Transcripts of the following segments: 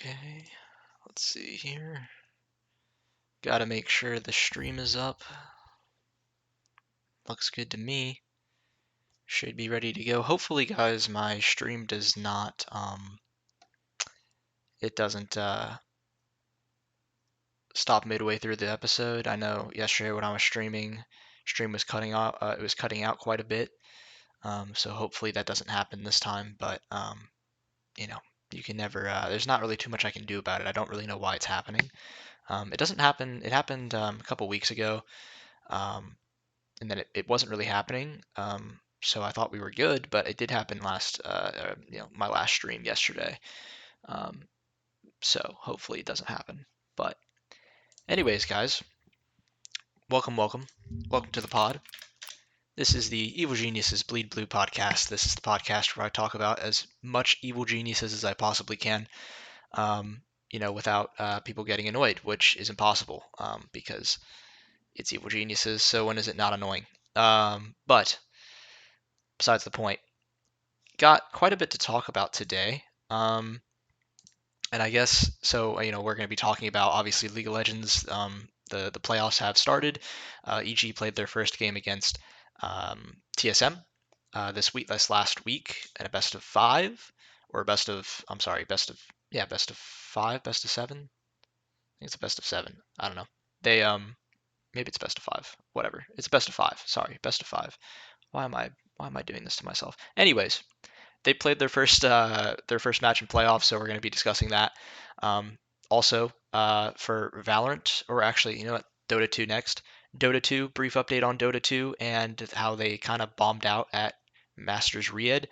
Okay, let's see here. Gotta make sure the stream is up. Looks good to me. Should be ready to go. Hopefully, guys, my stream does not, it doesn't stop midway through the episode. I know yesterday when I was streaming, stream was cutting out, it was cutting out quite a bit. So hopefully that doesn't happen this time, but, you know, you can never, there's not really too much I can do about it. I don't really know why it's happening. It doesn't happen, it happened a couple weeks ago, and then it wasn't really happening. So I thought we were good, but it did happen my last stream yesterday. So hopefully it doesn't happen. But anyways, guys, welcome to the pod. This is the Evil Geniuses Bleed Blue podcast. This is the podcast where I talk about as much evil geniuses as I possibly can, without people getting annoyed, which is impossible because it's evil geniuses. So when is it not annoying? But besides the point, got quite a bit to talk about today. And I guess so. We're going to be talking about obviously League of Legends. The playoffs have started. EG played their first game against TSM this last week at a best of 5 or best of five, best of 7. I think it's a best of 7. I don't know. They maybe it's best of 5. Whatever. It's best of 5. Sorry, best of 5. Why am I doing this to myself? Anyways, they played their first match in playoffs, so we're going to be discussing that. Also, for Valorant, or actually, you know what, Dota 2 next. Dota 2, brief update on Dota 2 and how they kind of bombed out at Masters Riyadh.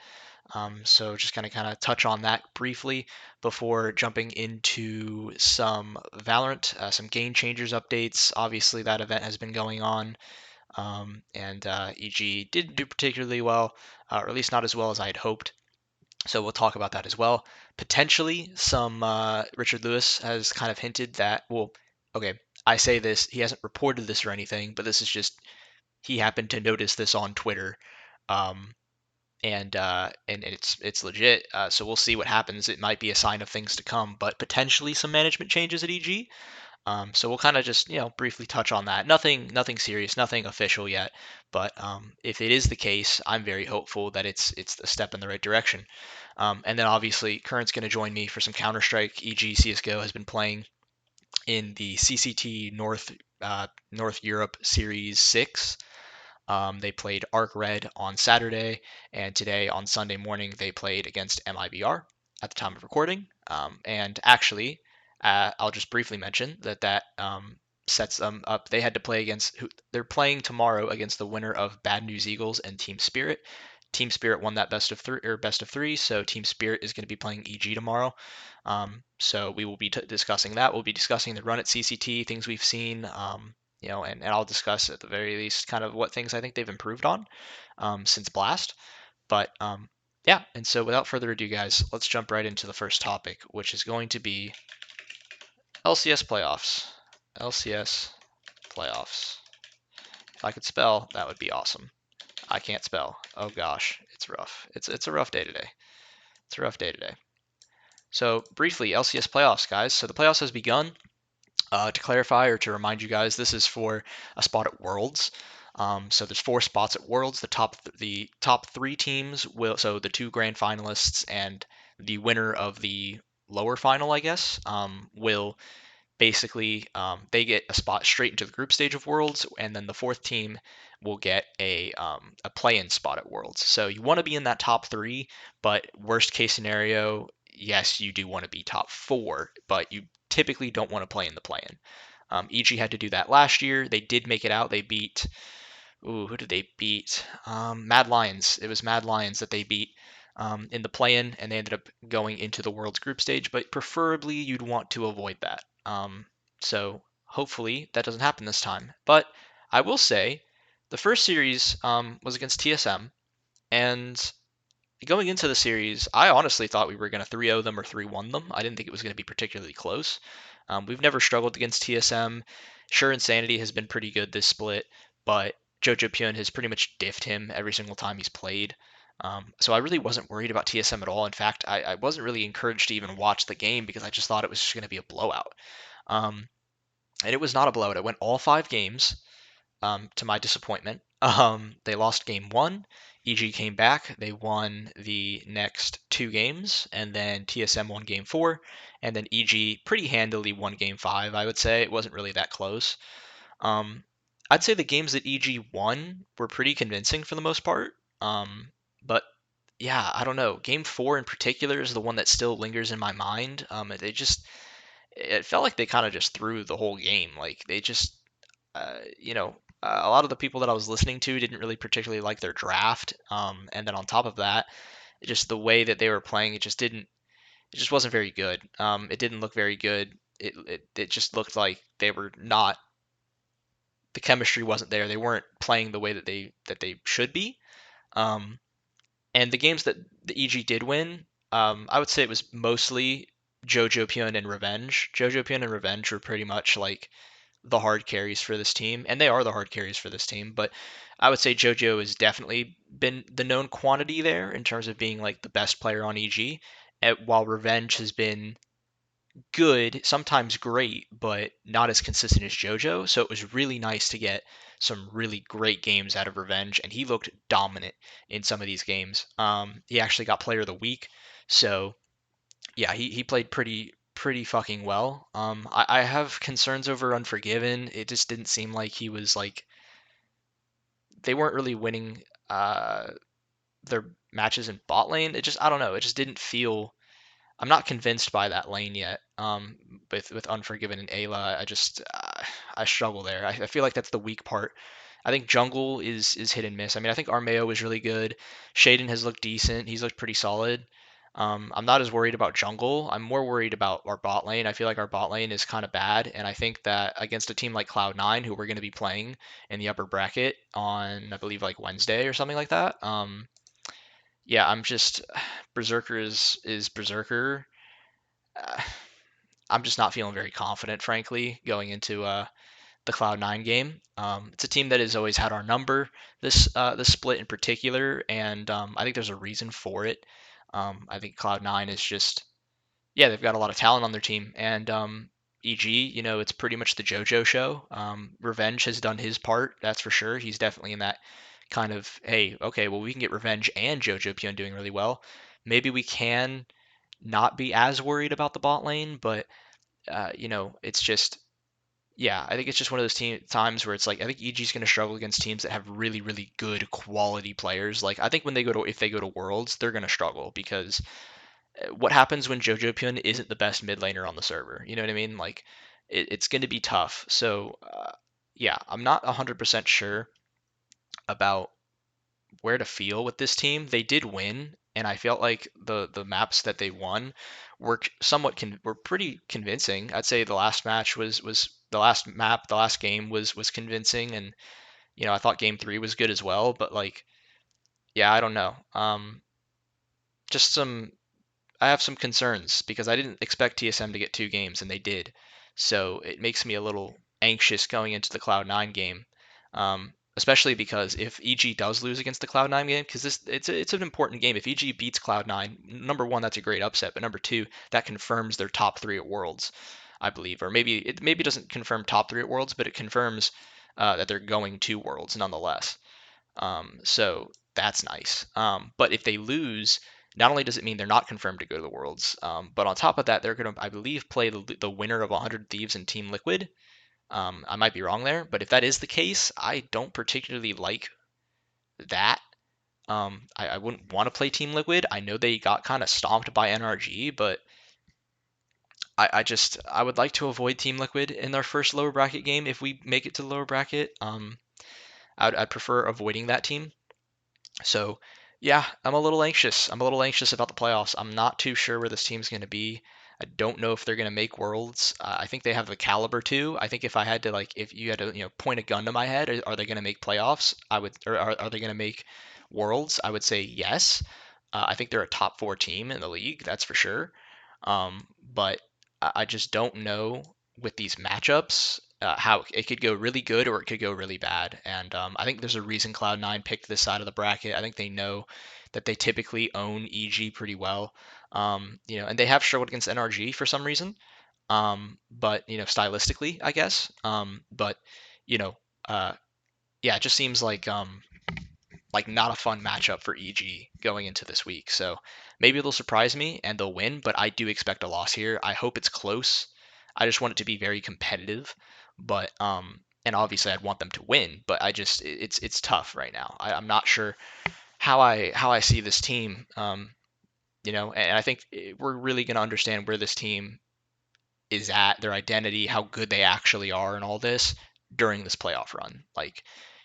So just kind of touch on that briefly before jumping into some Valorant, some game changers updates. Obviously, that event has been going on. And EG didn't do particularly well, or at least not as well as I had hoped. So we'll talk about that as well. Potentially, some Richard Lewis has kind of hinted that, well, okay, I say this, he hasn't reported this or anything, but this is just, he happened to notice this on Twitter. And it's legit. So we'll see what happens. It might be a sign of things to come, but potentially some management changes at EG. So we'll kind of just briefly touch on that. Nothing serious, nothing official yet. But if it is the case, I'm very hopeful that it's a step in the right direction. And then obviously Kurrent's going to join me for some Counter-Strike. EG CS:GO has been playing in the CCT North Europe Series 6. They played Arc Red on Saturday, and today on Sunday morning they played against MIBR at the time of recording. And actually, I'll just briefly mention that sets them up. They had to play against they're playing tomorrow against the winner of Bad News Eagles and Team Spirit. Team Spirit won that best of 3, so Team Spirit is going to be playing EG tomorrow. So we will be discussing that. We'll be discussing the run at CCT, things we've seen, and I'll discuss at the very least kind of what things I think they've improved on since Blast. But yeah, and so without further ado, guys, let's jump right into the first topic, which is going to be LCS playoffs. LCS playoffs. If I could spell, that would be awesome. I can't spell. Oh gosh, it's rough. It's a rough day today. It's a rough day today. So briefly, LCS playoffs, guys. So the playoffs has begun. To clarify or to remind you guys, this is for a spot at Worlds. So there's 4 spots at Worlds. The top 3 teams will, so the 2 grand finalists and the winner of the lower final, I guess, will basically they get a spot straight into the group stage of Worlds, and then the 4th team will get a play-in spot at Worlds. So you want to be in that top 3, but worst case scenario, yes, you do want to be top 4, but you typically don't want to play in the play-in. EG had to do that last year. They did make it out. They beat, who did they beat? Mad Lions. It was Mad Lions that they beat in the play-in, and they ended up going into the World's group stage, but preferably you'd want to avoid that. So hopefully that doesn't happen this time. But I will say the first series was against TSM, and going into the series, I honestly thought we were going to 3-0 them or 3-1 them. I didn't think it was going to be particularly close. We've never struggled against TSM. Sure, Insanity has been pretty good this split, but Jojo Pyun has pretty much diffed him every single time he's played. So I really wasn't worried about TSM at all. In fact, I wasn't really encouraged to even watch the game because I just thought it was just going to be a blowout. Um, and it was not a blowout. It went all 5 games, to my disappointment. They lost game 1. EG came back. They won the next 2 games, and then TSM won game 4, and then EG pretty handily won game 5. I would say it wasn't really that close. Um, I'd say the games that EG won were pretty convincing for the most part. But yeah, I don't know. Game 4 in particular is the one that still lingers in my mind. It felt like they kind of just threw the whole game. Like they just, a lot of the people that I was listening to didn't really particularly like their draft. And then on top of that, just the way that they were playing, it just wasn't very good. It didn't look very good. It just looked like they were not, the chemistry wasn't there. They weren't playing the way that they should be. Um, and the games that the EG did win, I would say it was mostly Jojo Pyun and Revenge. Jojo Pyun and Revenge were pretty much like the hard carries for this team, and they are the hard carries for this team. But I would say JoJo has definitely been the known quantity there in terms of being like the best player on EG, while Revenge has been good, sometimes great, but not as consistent as JoJo. So it was really nice to get some really great games out of Revenge, and he looked dominant in some of these games. He actually got Player of the Week, so yeah, he played pretty fucking well. I have concerns over Unforgiven. It just didn't seem like he was like, they weren't really winning their matches in bot lane. It just, I don't know. It just didn't feel. I'm not convinced by that lane yet. With Unforgiven and Ayla, I struggle there. I feel like that's the weak part. I think jungle is hit and miss. I mean, I think Armeo was really good. Shaden has looked decent. He's looked pretty solid. I'm not as worried about jungle. I'm more worried about our bot lane. I feel like our bot lane is kind of bad, and I think that against a team like Cloud9, who we're going to be playing in the upper bracket on, I believe, like Wednesday or something like that. Yeah, I'm just Berserker is Berserker. Uh, I'm just not feeling very confident, frankly, going into the Cloud9 game. It's a team that has always had our number, this split in particular, and I think there's a reason for it. I think Cloud9 is just, yeah, they've got a lot of talent on their team, and EG, it's pretty much the JoJo show. Revenge has done his part, that's for sure. He's definitely in that kind of, hey, okay, well, we can get Revenge and JoJo Pion doing really well. Maybe we can not be as worried about the bot lane, but it's just, yeah, I think it's just one of those times where it's like I think EG's going to struggle against teams that have really, really good quality players. Like I think when they go to if they go to Worlds, they're going to struggle because what happens when Jojo Pyun isn't the best mid laner on the server? You know what I mean? Like it's going to be tough. So yeah, I'm not 100% sure about where to feel with this team. They did win, and I felt like the maps that they won were somewhat were pretty convincing. I'd say the last match was the last map, the last game was convincing, and I thought game 3 was good as well. But like, yeah, I don't know. Just some I have some concerns because I didn't expect TSM to get 2 games and they did. So it makes me a little anxious going into the Cloud9 game. Especially because if EG does lose against the Cloud9 game, because it's an important game. If EG beats Cloud9, number one, that's a great upset, but number two, that confirms their top 3 at Worlds, I believe. Or maybe it doesn't confirm top 3 at Worlds, but it confirms that they're going to Worlds nonetheless. So that's nice. But if they lose, not only does it mean they're not confirmed to go to the Worlds, but on top of that, they're going to, I believe, play the winner of 100 Thieves and Team Liquid. I might be wrong there, but if that is the case, I don't particularly like that. I wouldn't want to play Team Liquid. I know they got kind of stomped by NRG, but I would like to avoid Team Liquid in their first lower bracket game if we make it to the lower bracket. I'd prefer avoiding that team. So, yeah, I'm a little anxious. I'm a little anxious about the playoffs. I'm not too sure where this team's going to be. I don't know if they're going to make Worlds. I think they have the caliber to. I think if I had to if you had to point a gun to my head, are they going to make playoffs? I would, or are they going to make Worlds? I would say yes. I think they're a top 4 team in the league, that's for sure. But I just don't know with these matchups how it could go really good or it could go really bad. And I think there's a reason Cloud9 picked this side of the bracket. I think they know that they typically own EG pretty well. And they have struggled against NRG for some reason. But stylistically, I guess. But you know, uh, yeah, it just seems like not a fun matchup for EG going into this week. So maybe they'll surprise me and they'll win, but I do expect a loss here. I hope it's close. I just want it to be very competitive, but and obviously I'd want them to win, but it's tough right now. I'm not sure how I see this team. And I think we're really going to understand where this team is at, their identity, how good they actually are, and all this during this playoff run. Like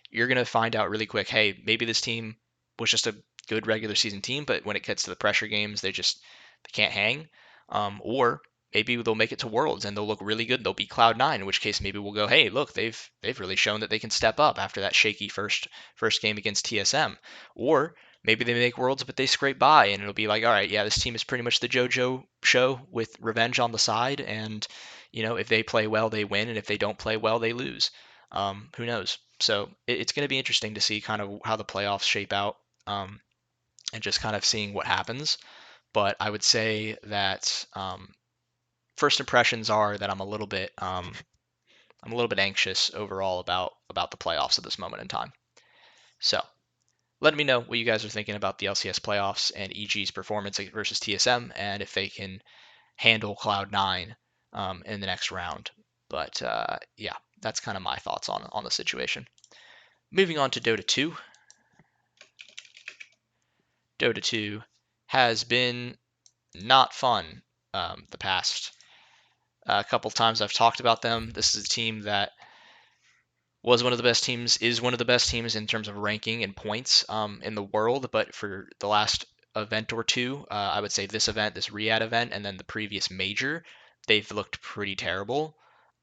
you're going to find out really quick, hey, maybe this team was just a good regular season team, but when it gets to the pressure games, they can't hang. Or maybe they'll make it to Worlds and they'll look really good. They'll be Cloud9, in which case maybe we'll go, hey, look, they've really shown that they can step up after that shaky first game against TSM. Or maybe they make Worlds, but they scrape by, and it'll be like, all right, yeah, this team is pretty much the JoJo show with revenge on the side, and if they play well, they win, and if they don't play well, they lose. Who knows? So it's going to be interesting to see kind of how the playoffs shape out, and just kind of seeing what happens. But I would say that first impressions are that I'm a little bit anxious overall about the playoffs at this moment in time. So let me know what you guys are thinking about the LCS playoffs and EG's performance versus TSM, and if they can handle Cloud9 in the next round. But yeah, that's kind of my thoughts on the situation. Moving on to Dota 2. Dota 2 has been not fun the past couple times I've talked about them. This is a team that was one of the best teams, is one of the best teams in terms of ranking and points in the world. But for the last event or two, I would say this event, this Riyadh event, and then the previous major, they've looked pretty terrible.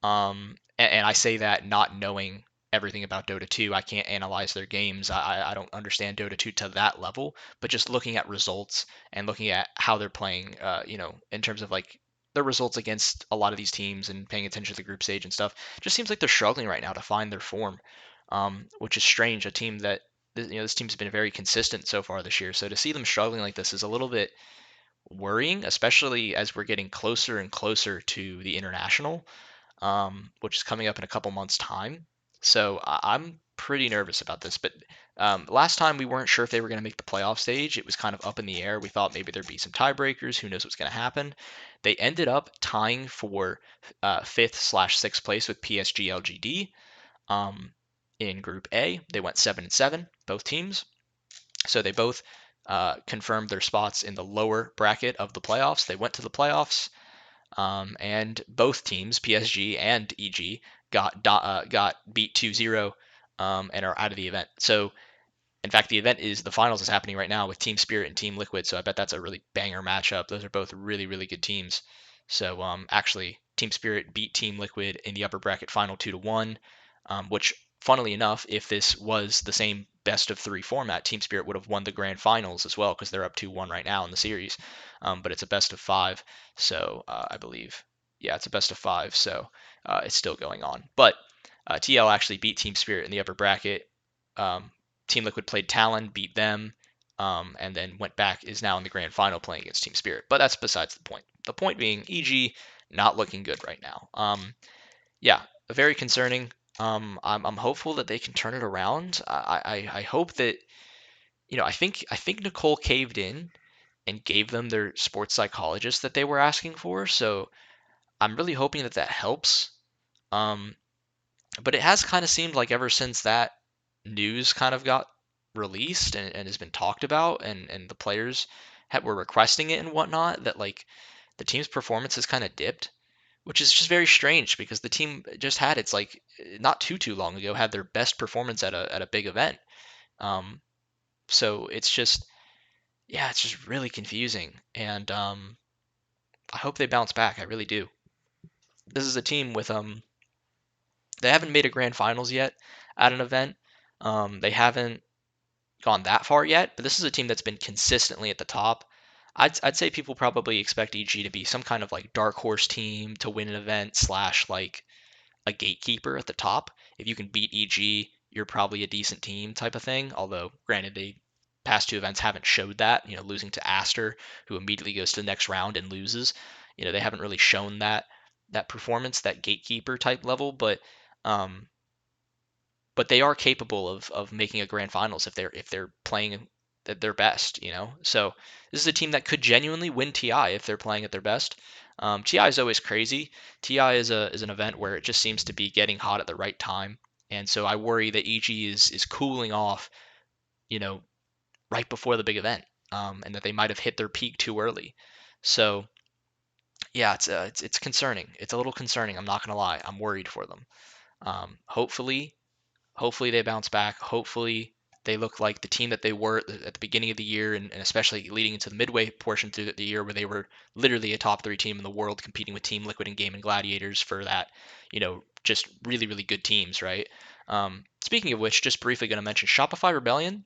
And I say that not knowing everything about Dota 2. I can't analyze their games. I don't understand Dota 2 to that level. But just looking at results and looking at how they're playing, in terms of like their results against a lot of these teams and paying attention to the group stage and stuff, just seems like they're struggling right now to find their form, which is strange. A team that this team's been very consistent so far this year. So to see them struggling like this is a little bit worrying, especially as we're getting closer and closer to the international, which is coming up in a couple months' time. So I'm pretty nervous about this. But last time we weren't sure if they were going to make the playoff stage. It was kind of up in the air. We thought maybe there'd be some tiebreakers. Who knows what's going to happen? They ended up tying for fifth/sixth place with PSG LGD in Group A. They went 7-7, both teams. So they both confirmed their spots in the lower bracket of the playoffs. They went to the playoffs. And both teams, PSG and EG, got beat 2-0 and are out of the event. So, in fact, the finals is happening right now with Team Spirit and Team Liquid. So I bet that's a really banger matchup. Those are both really, really good teams. So actually, Team Spirit beat Team Liquid in the upper bracket final 2-1, which, funnily enough, if this was the same best of three format, Team Spirit would have won the grand finals as well because they're up 2-1 right now in the series. But it's a best of five, so I believe, yeah, it's a best of five, so it's still going on. But TL actually beat Team Spirit in the upper bracket. Team Liquid played Talon, beat them, and then went back, is now in the grand final playing against Team Spirit. But that's besides the point. The point being, EG not looking good right now. Yeah, very concerning. I'm hopeful that they can turn it around. I hope that I think Nicole caved in and gave them their sports psychologist that they were asking for. So I'm really hoping that that helps. But it has kind of seemed like ever since that news kind of got released and has been talked about, and the players were requesting it and whatnot, that like the team's performance has kind of dipped, which is just very strange because the team just had it's like not too long ago had their best performance at a big event. So it's just, yeah, it's just really confusing, and I hope they bounce back. I really do. This is a team with they haven't made a grand finals yet at an event. They haven't gone that far yet, but this is a team that's been consistently at the top. I'd say people probably expect EG to be some kind of like dark horse team to win an event slash like a gatekeeper at the top. If you can beat EG, you're probably a decent team type of thing. Although, granted, they past two events haven't showed that. Losing to Aster, who immediately goes to the next round and loses. They haven't really shown that performance, that gatekeeper type level, um, but they are capable of making a grand finals if they're playing at their best. So this is a team that could genuinely win TI if they're playing at their best. TI is always crazy. TI is an event where it just seems to be getting hot at the right time, and so I worry that EG is cooling off, you know, right before the big event, and that they might have hit their peak too early. So yeah, it's concerning. It's a little concerning. I'm not gonna lie. I'm worried for them. Hopefully they bounce back. Hopefully they look like the team that they were at the beginning of the year, and especially leading into the midway portion through the year, where they were literally a top three team in the world, competing with Team Liquid and Game and Gladiators for that. Just really really good teams, right? Speaking of which, just briefly going to mention Shopify Rebellion.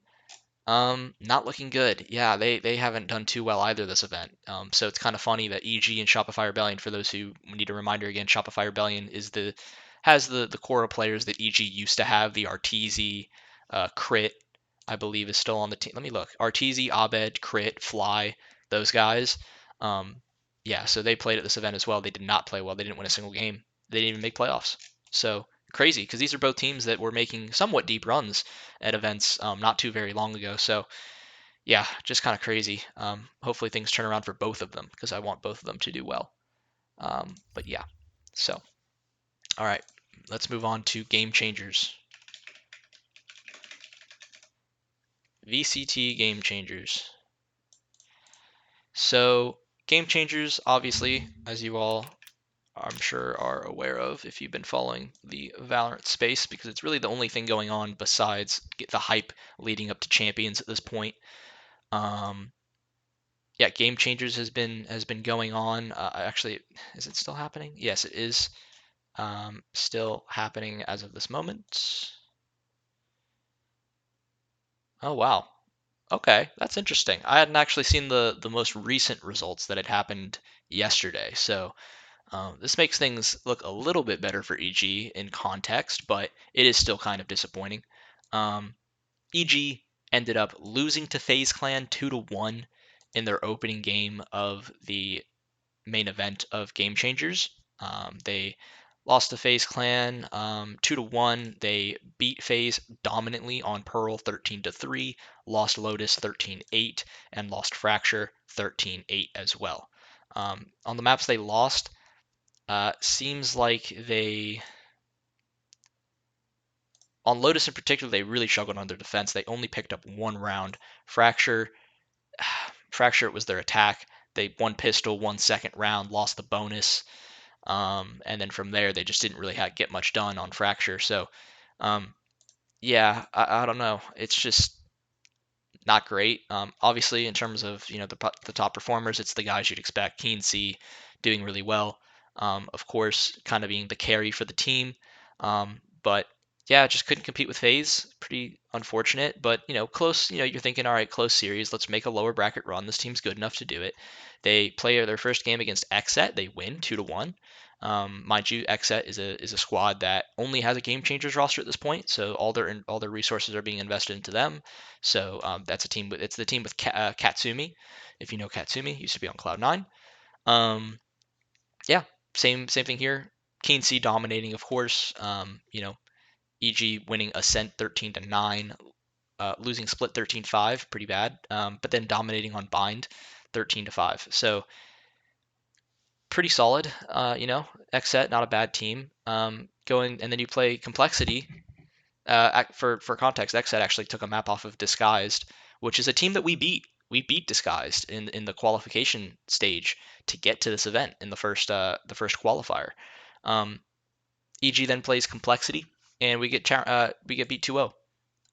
Not looking good. Yeah, they haven't done too well either this event. So it's kind of funny that EG and Shopify Rebellion, for those who need a reminder again, Shopify Rebellion has the core of players that EG used to have. The Arteezy, Crit, I believe, is still on the team. Let me look. Arteezy, Abed, Crit, Fly, those guys. Um, yeah, so they played at this event as well. They did not play well. They didn't win a single game. They didn't even make playoffs. So crazy, because these are both teams that were making somewhat deep runs at events not too very long ago. So yeah, just kind of crazy. Hopefully things turn around for both of them, because I want both of them to do well. But yeah, so all right, let's move on to game changers. VCT game changers. So game changers, obviously, as you all I'm sure are aware of if you've been following the Valorant space, because it's really the only thing going on besides get the hype leading up to Champions at this point. Um, yeah, Game Changers has been going on. Actually, is it still happening? Yes, it is still happening as of this moment. Oh wow. Okay, that's interesting. I hadn't actually seen the most recent results that had happened yesterday, so this makes things look a little bit better for EG in context, but it is still kind of disappointing. Um, EG ended up losing to FaZe Clan 2-1 in their opening game of the main event of Game Changers. They lost to FaZe Clan 2-1. They beat FaZe dominantly on Pearl 13-3, lost Lotus 13-8, and lost Fracture 13-8 as well. On the maps they lost, seems like on Lotus in particular, they really struggled on their defense. They only picked up one round. Fracture, Fracture, it was their attack. They won pistol, one second round, lost the bonus, and then from there they just didn't really get much done on Fracture. So, um, yeah, I don't know. It's just not great. Obviously, in terms of the top performers, it's the guys you'd expect. Keen doing really well. Of course, kind of being the carry for the team. But yeah, just couldn't compete with FaZe. Pretty unfortunate, but close. You're thinking, all right, close series. Let's make a lower bracket run. This team's good enough to do it. They play their first game against XSET. They win 2-1. Mind you, XSET is a squad that only has a game changers roster at this point, so all their resources are being invested into them. So that's a team. It's the team with Katsumi. If you know Katsumi, used to be on Cloud9. Yeah, same thing here. Keen dominating, of course. EG winning Ascent 13-9, losing Split 13-5, pretty bad. But then dominating on Bind 13-5. So pretty solid. XSET, not a bad team. Going and then you play Complexity. For context, XSET actually took a map off of Disguised, which is a team that we beat. We beat Disguised in the qualification stage to get to this event in the first qualifier. EG then plays Complexity, and we get beat 2-0.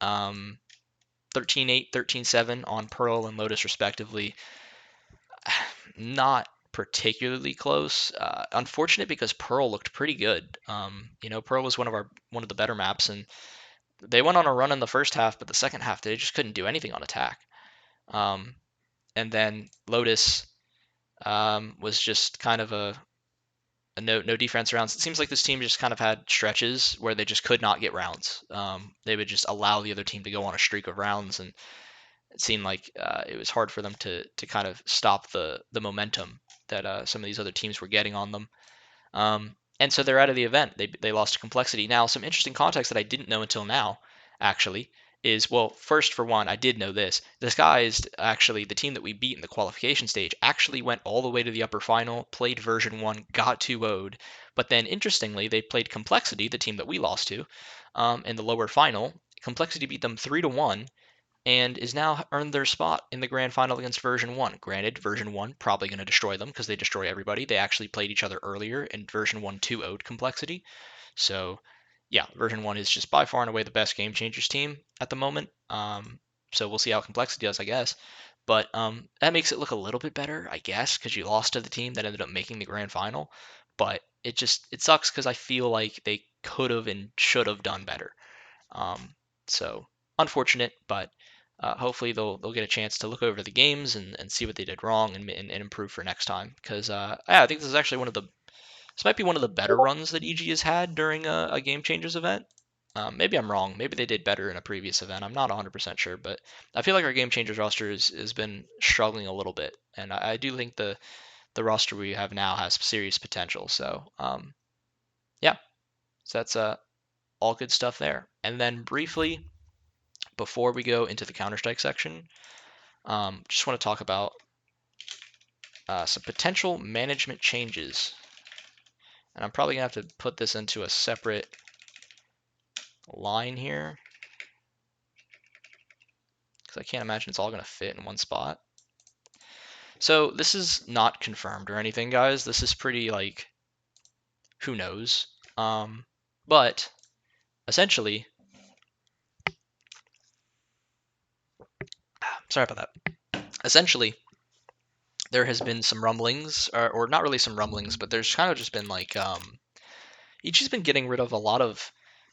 13-8, 13-7 on Pearl and Lotus respectively. Not particularly close. Unfortunate, because Pearl looked pretty good. Pearl was one of the better maps, and they went on a run in the first half, but the second half they just couldn't do anything on attack. And then Lotus was just kind of a no defense rounds. It seems like this team just kind of had stretches where they just could not get rounds. They would just allow the other team to go on a streak of rounds, and it seemed like it was hard for them to kind of stop the momentum that some of these other teams were getting on them. And so they're out of the event. They lost to Complexity. Now, some interesting context that I didn't know until now, actually, is, well, first, for one, I did know this. Disguised, actually, the team that we beat in the qualification stage actually went all the way to the upper final, played version 1, got 2-0'd. But then, interestingly, they played Complexity, the team that we lost to, in the lower final. Complexity beat them 3-1, and is now earned their spot in the grand final against version 1. Granted, version 1 probably going to destroy them because they destroy everybody. They actually played each other earlier, and version 1 2-0'd Complexity. So, yeah, version 1 is just by far and away the best Game Changers team at the moment. So we'll see how Complexity does, I guess. But that makes it look a little bit better, I guess, because you lost to the team that ended up making the grand final. But it sucks because I feel like they could have and should have done better. So unfortunate, but hopefully they'll get a chance to look over the games and see what they did wrong and improve for next time. Because yeah, I think this is actually this might be one of the better runs that EG has had during a Game Changers event. Maybe I'm wrong. Maybe they did better in a previous event. I'm not 100% sure, but I feel like our Game Changers roster has been struggling a little bit, and I do think the roster we have now has serious potential. So yeah, so that's all good stuff there. And then briefly, before we go into the Counter-Strike section, just want to talk about some potential management changes. And I'm probably going to have to put this into a separate line here, because I can't imagine it's all going to fit in one spot. So this is not confirmed or anything, guys. This is pretty, like, who knows. But essentially, sorry about that. Essentially, there has been some rumblings, or not really some rumblings, but there's kind of just been like EG's been getting rid of a lot of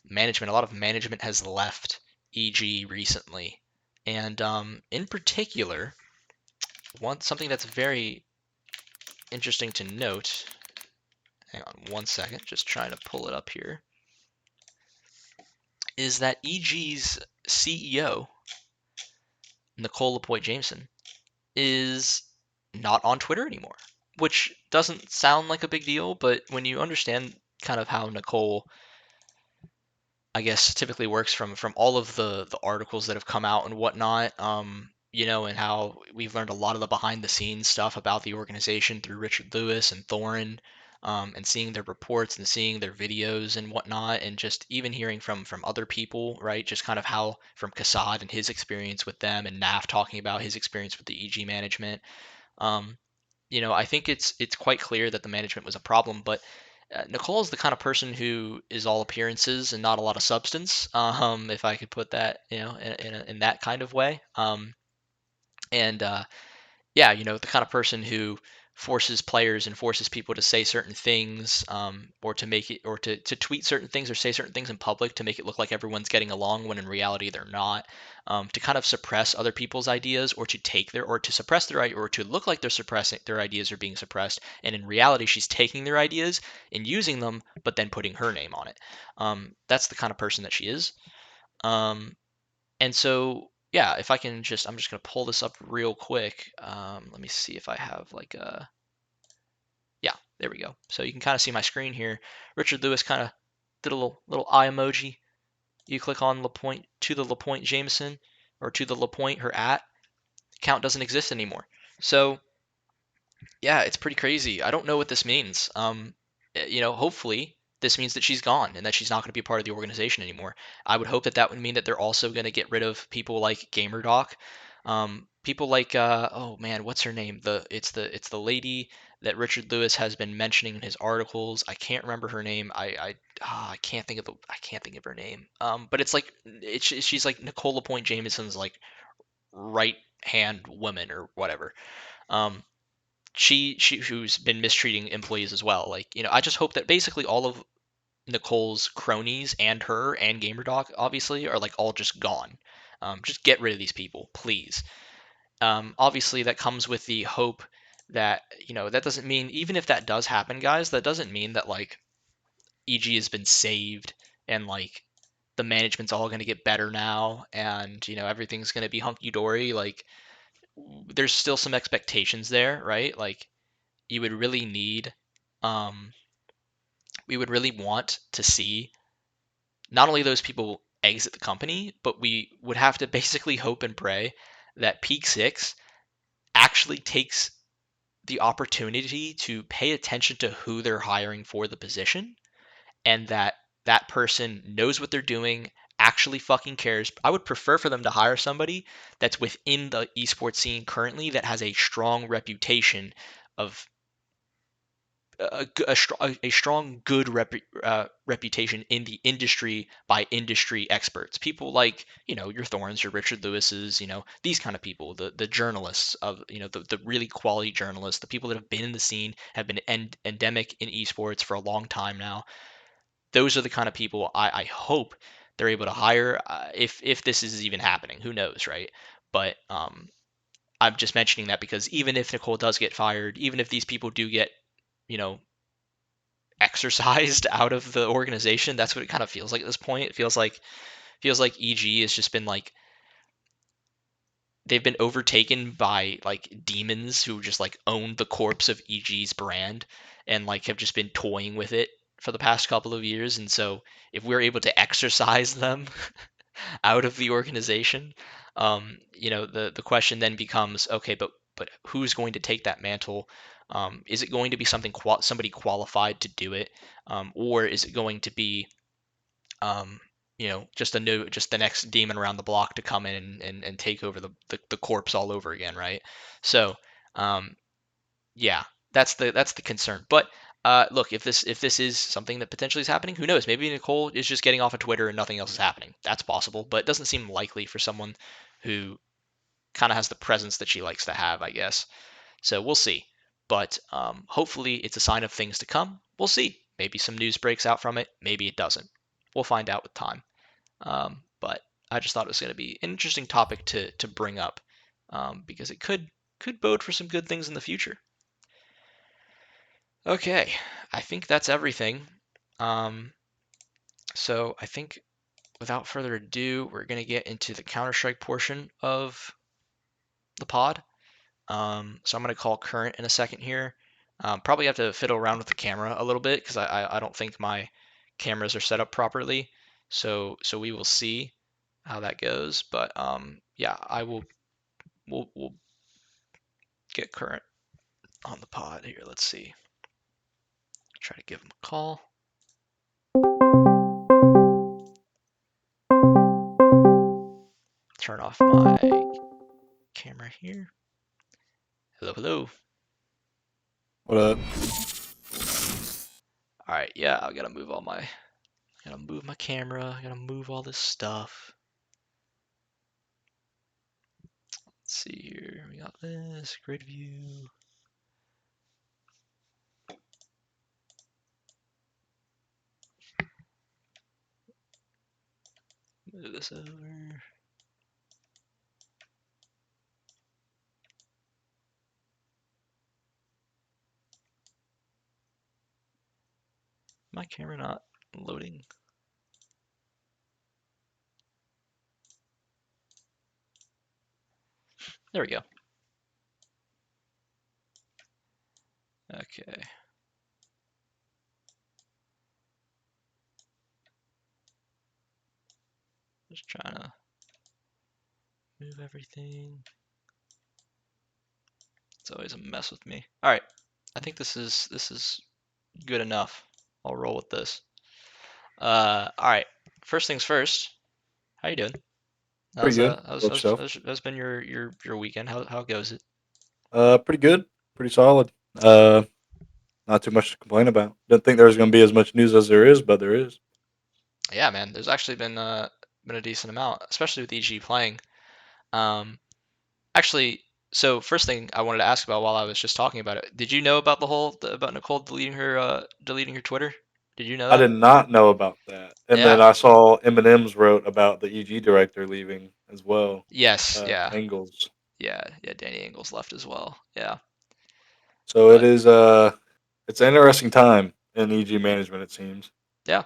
management. A lot of management has left EG recently, and in particular, something that's very interesting to note. Hang on one second, just trying to pull it up here. Is that EG's CEO, Nicole Lapointe-Jameson, is not on Twitter anymore, which doesn't sound like a big deal, but when you understand kind of how Nicole, I guess, typically works from all of the articles that have come out and whatnot, and how we've learned a lot of the behind the scenes stuff about the organization through Richard Lewis and Thorin, and seeing their reports and seeing their videos and whatnot, and just even hearing from other people, right? Just kind of how from Kassad and his experience with them, and Naf talking about his experience with the EG management. I think it's quite clear that the management was a problem, but Nicole is the kind of person who is all appearances and not a lot of substance, if I could put that, in that kind of way. And yeah, the kind of person who forces players and forces people to say certain things, or to make it, or to tweet certain things or say certain things in public to make it look like everyone's getting along when in reality they're not. To kind of suppress other people's ideas, or to suppress or to look like they're suppressing their ideas, are being suppressed, and in reality she's taking their ideas and using them, but then putting her name on it. That's the kind of person that she is. And so, yeah, if I can I'm just going to pull this up real quick. Let me see if I have like yeah, there we go. So you can kind of see my screen here. Richard Lewis kind of did a little eye emoji. You click on Lapointe, to the Lapointe Jameson, or to the Lapointe, her account doesn't exist anymore. So yeah, it's pretty crazy. I don't know what this means. Hopefully this means that she's gone and that she's not going to be a part of the organization anymore. I would hope that that would mean that they're also going to get rid of people like GamerDoc, people like oh man, what's her name? It's the lady that Richard Lewis has been mentioning in his articles. I can't remember her name. I can't think of her name. But she's like Nicole Lapointe Jameson's like right hand woman or whatever. Um, she who's been mistreating employees as well. Like, I just hope that basically all of Nicole's cronies and her and GamerDoc obviously are like all just gone. Just get rid of these people, please. Obviously that comes with the hope that, that doesn't mean, even if that does happen, guys, that doesn't mean that like EG has been saved and like the management's all going to get better now, and everything's going to be hunky dory. Like, there's still some expectations there, right? Like, you would really need, um, we would really want to see not only those people exit the company, but we would have to basically hope and pray that Peak Six actually takes the opportunity to pay attention to who they're hiring for the position, and that that person knows what they're doing, actually fucking cares. I would prefer for them to hire somebody that's within the esports scene currently that has a strong reputation of a strong good reputation in the industry by industry experts, people like your Thorns, your Richard Lewis's, these kind of people, the journalists of the really quality journalists, the people that have been in the scene, have been endemic in esports for a long time now. Those are the kind of people I hope they're able to hire, if this is even happening. Who knows, right? But I'm just mentioning that because even if Nicole does get fired, even if these people do get you know exercised out of the organization. That's what it kind of feels like at this point. It feels like EG has just been like, they've been overtaken by like demons who just like own the corpse of EG's brand, and like have just been toying with it for the past couple of years. And so if we're able to exorcise them out of the organization, the question then becomes, okay, but who's going to take that mantle? Is it going to be somebody qualified to do it, or is it going to be, um, just the next demon around the block to come in and take over the corpse all over again, right? So, um, yeah, that's the concern. But look, if this is something that potentially is happening, who knows? Maybe Nicole is just getting off of Twitter and nothing else is happening. That's possible, but it doesn't seem likely for someone who kind of has the presence that she likes to have, I guess. So we'll see. But hopefully it's a sign of things to come. We'll see. Maybe some news breaks out from it. Maybe it doesn't. We'll find out with time. But I just thought it was going to be an interesting topic to bring up, because it could bode for some good things in the future. Okay, I think that's everything. Um, so I think without further ado, we're going to get into the Counter-Strike portion of the pod. So I'm going to call Kurrent in a second here. Probably have to fiddle around with the camera a little bit because I don't think my cameras are set up properly. So we will see how that goes. But yeah, we'll get Kurrent on the pod here. Let's see. Try to give him a call. Turn off my camera here. Hello, hello. What up? All right, yeah, gotta move my camera. I gotta move all this stuff. Let's see here. We got this grid view. Move this over. My camera not loading? There we go. Okay. Just trying to move everything. It's always a mess with me. All right. I think this is good enough. I'll roll with this. All right. First things first. How you doing? Pretty How's good. uh how's About how's, yourself? how's, how's been your weekend? How goes it? Pretty good. Pretty solid. Not too much to complain about. Didn't think there was going to be as much news as there is, but there is. Yeah, man. There's actually been a decent amount, especially with EG playing. Um, Actually, so first thing I wanted to ask about while I was just talking about it, did you know about about Nicole deleting her Twitter? Did you know I that? did not know about that. And then Yeah. I saw Mnmzzz wrote about the EG director leaving as well. Yes. Yeah. Angles. Yeah. Yeah. Danny Ingles left as well. Yeah. So it But is. It's an interesting time in EG management. It seems. yeah.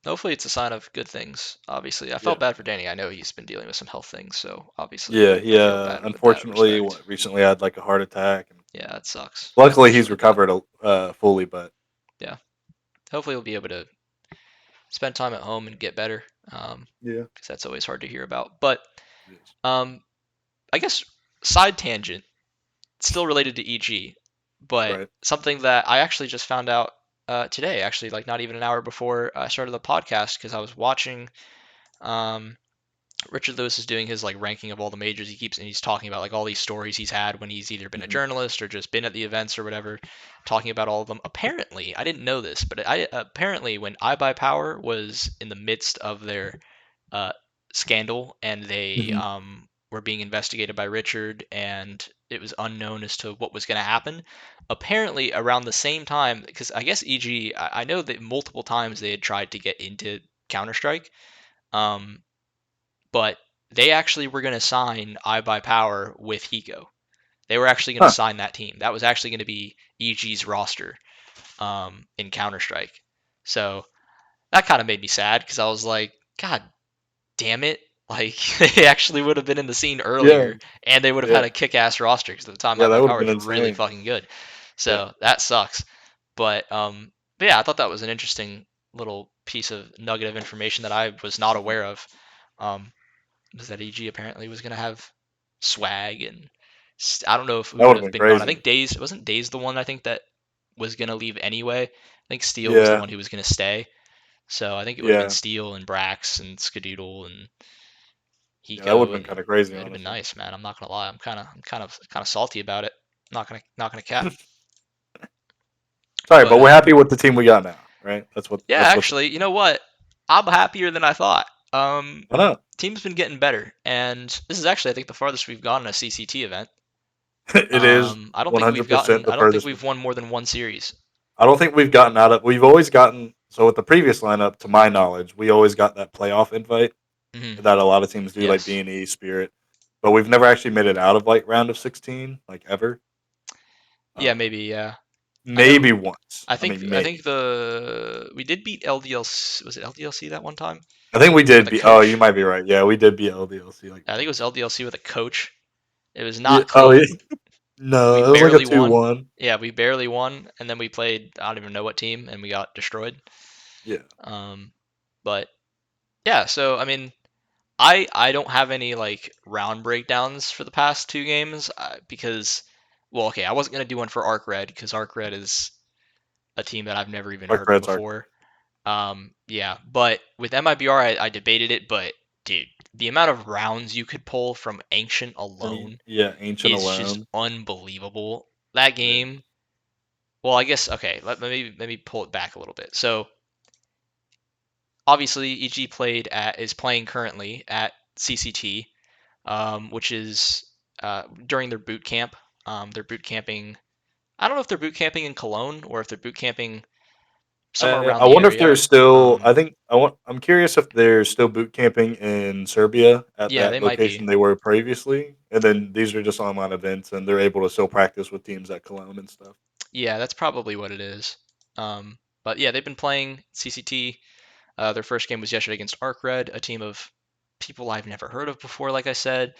Hopefully, it's a sign of good things. Obviously, I felt Yeah. bad for Danny. I know he's been dealing with some health things, so obviously, Yeah, he I feel bad with that unfortunately respect. what recently had like a heart attack, and Yeah, it sucks. luckily It's he's really bad. recovered fully. But Yeah. Hopefully, we'll be able to spend time at home and get better. yeah, Because that's always hard to hear about. But it is. um, I guess side tangent, still related to EG, but Right. something that I actually just found out today, actually, like not even an hour before I started the podcast, because I was watching. Um, Richard Lewis is doing his like ranking of all the majors he keeps, and he's talking about like all these stories he's had when he's either been a Hmm. journalist or just been at the events or whatever, talking about all of them. Apparently, I didn't know this, but I apparently when iBuyPower was in the midst of their uh, scandal and they Hmm. were being investigated by Richard, and it was unknown as to what was going to happen. Apparently, around the same time, because I guess EG, I know that multiple times they had tried to get into Counter Strike. Um, but they actually were going to sign iBuyPower with Hiko. They were actually going to Huh. sign that team. That was actually going to be EG's roster in Counter Strike. So that kind of made me sad because I was like, God damn it. Like, they actually would have been in the scene Yeah. earlier and they would have had Yeah. a kick ass roster because at the time Yeah. That would have iBuyPower been is really insane. fucking good. Yeah. So that sucks. But yeah, I thought that was an interesting little piece of nugget of information that I was not Hmm. aware of. Um, was that EG apparently was going to have swag and I don't know if it That would would have have been been gone. I crazy. think Days wasn't Days the one I think that was going to leave anyway. I think Steel was the Yeah. one who was going to stay. So I think it would have been Yeah. Steel and Brax and Skadoodle and Yeah. That would have Hiko, been and kind of crazy, it'd have been honestly. nice, man. I'm not gonna lie. I'm kind of salty about it. Not gonna cap. Sorry, But but we're happy with the team we got now, right? yeah, That's what's actually, you know what? I'm happier than I thought. why not? Team's been getting better, and this is actually I think the farthest we've gone in a CCT event. It is I don't think we've 100% gotten. the I don't think furthest. we've won more than one series. I don't think we've gotten out of. We've always gotten. So with the previous lineup, to my knowledge, we always got that playoff invite Hmm. that a lot of teams do, like Yes. B&E, Spirit, but we've never actually made it out of like round of 16, like ever. Yeah, Uh, maybe. Yeah. I know. Maybe once. I I think. mean, I think maybe. the we did beat LDLC. Was it LDLC that one time I think we with did a be. Oh, you coach? might be right. Yeah, we did beat LDLC like I think it was once. LDLC with a coach. It was Yeah. not Oh, yeah. clean. We No, it was like a barely won. 2-1. Yeah, we barely won, and then we played. I don't even know what team, and we got destroyed. Yeah. Um, but yeah. So I mean, I don't have any like round breakdowns for the past two games because, well, okay, I wasn't gonna do one for Arc Red because Arc Red is a team that I've never even Arc heard of Red's Arc Red. before. Yeah, but with MIBR, I debated it, but dude, the amount of rounds you could pull from Ancient I mean, alone yeah, Ancient is just alone. unbelievable. That It is. game. Well, I guess okay. Let me pull it back a little bit. So obviously, EG is playing currently at CCT, which is during their boot camp. They're boot camping. I don't know if they're boot camping in Cologne or if they're boot camping somewhere around I the wonder if they're area. still. I think I want. I'm curious if they're still boot camping in Serbia at Yeah, that they might be. location they were previously, and then these are just online events, and they're able to still practice with teams at Cologne and stuff. Yeah, that's probably what it is. But yeah, they've been playing CCT. Their first game was yesterday against Arc Red, a team of people I've never heard of before. Like I said,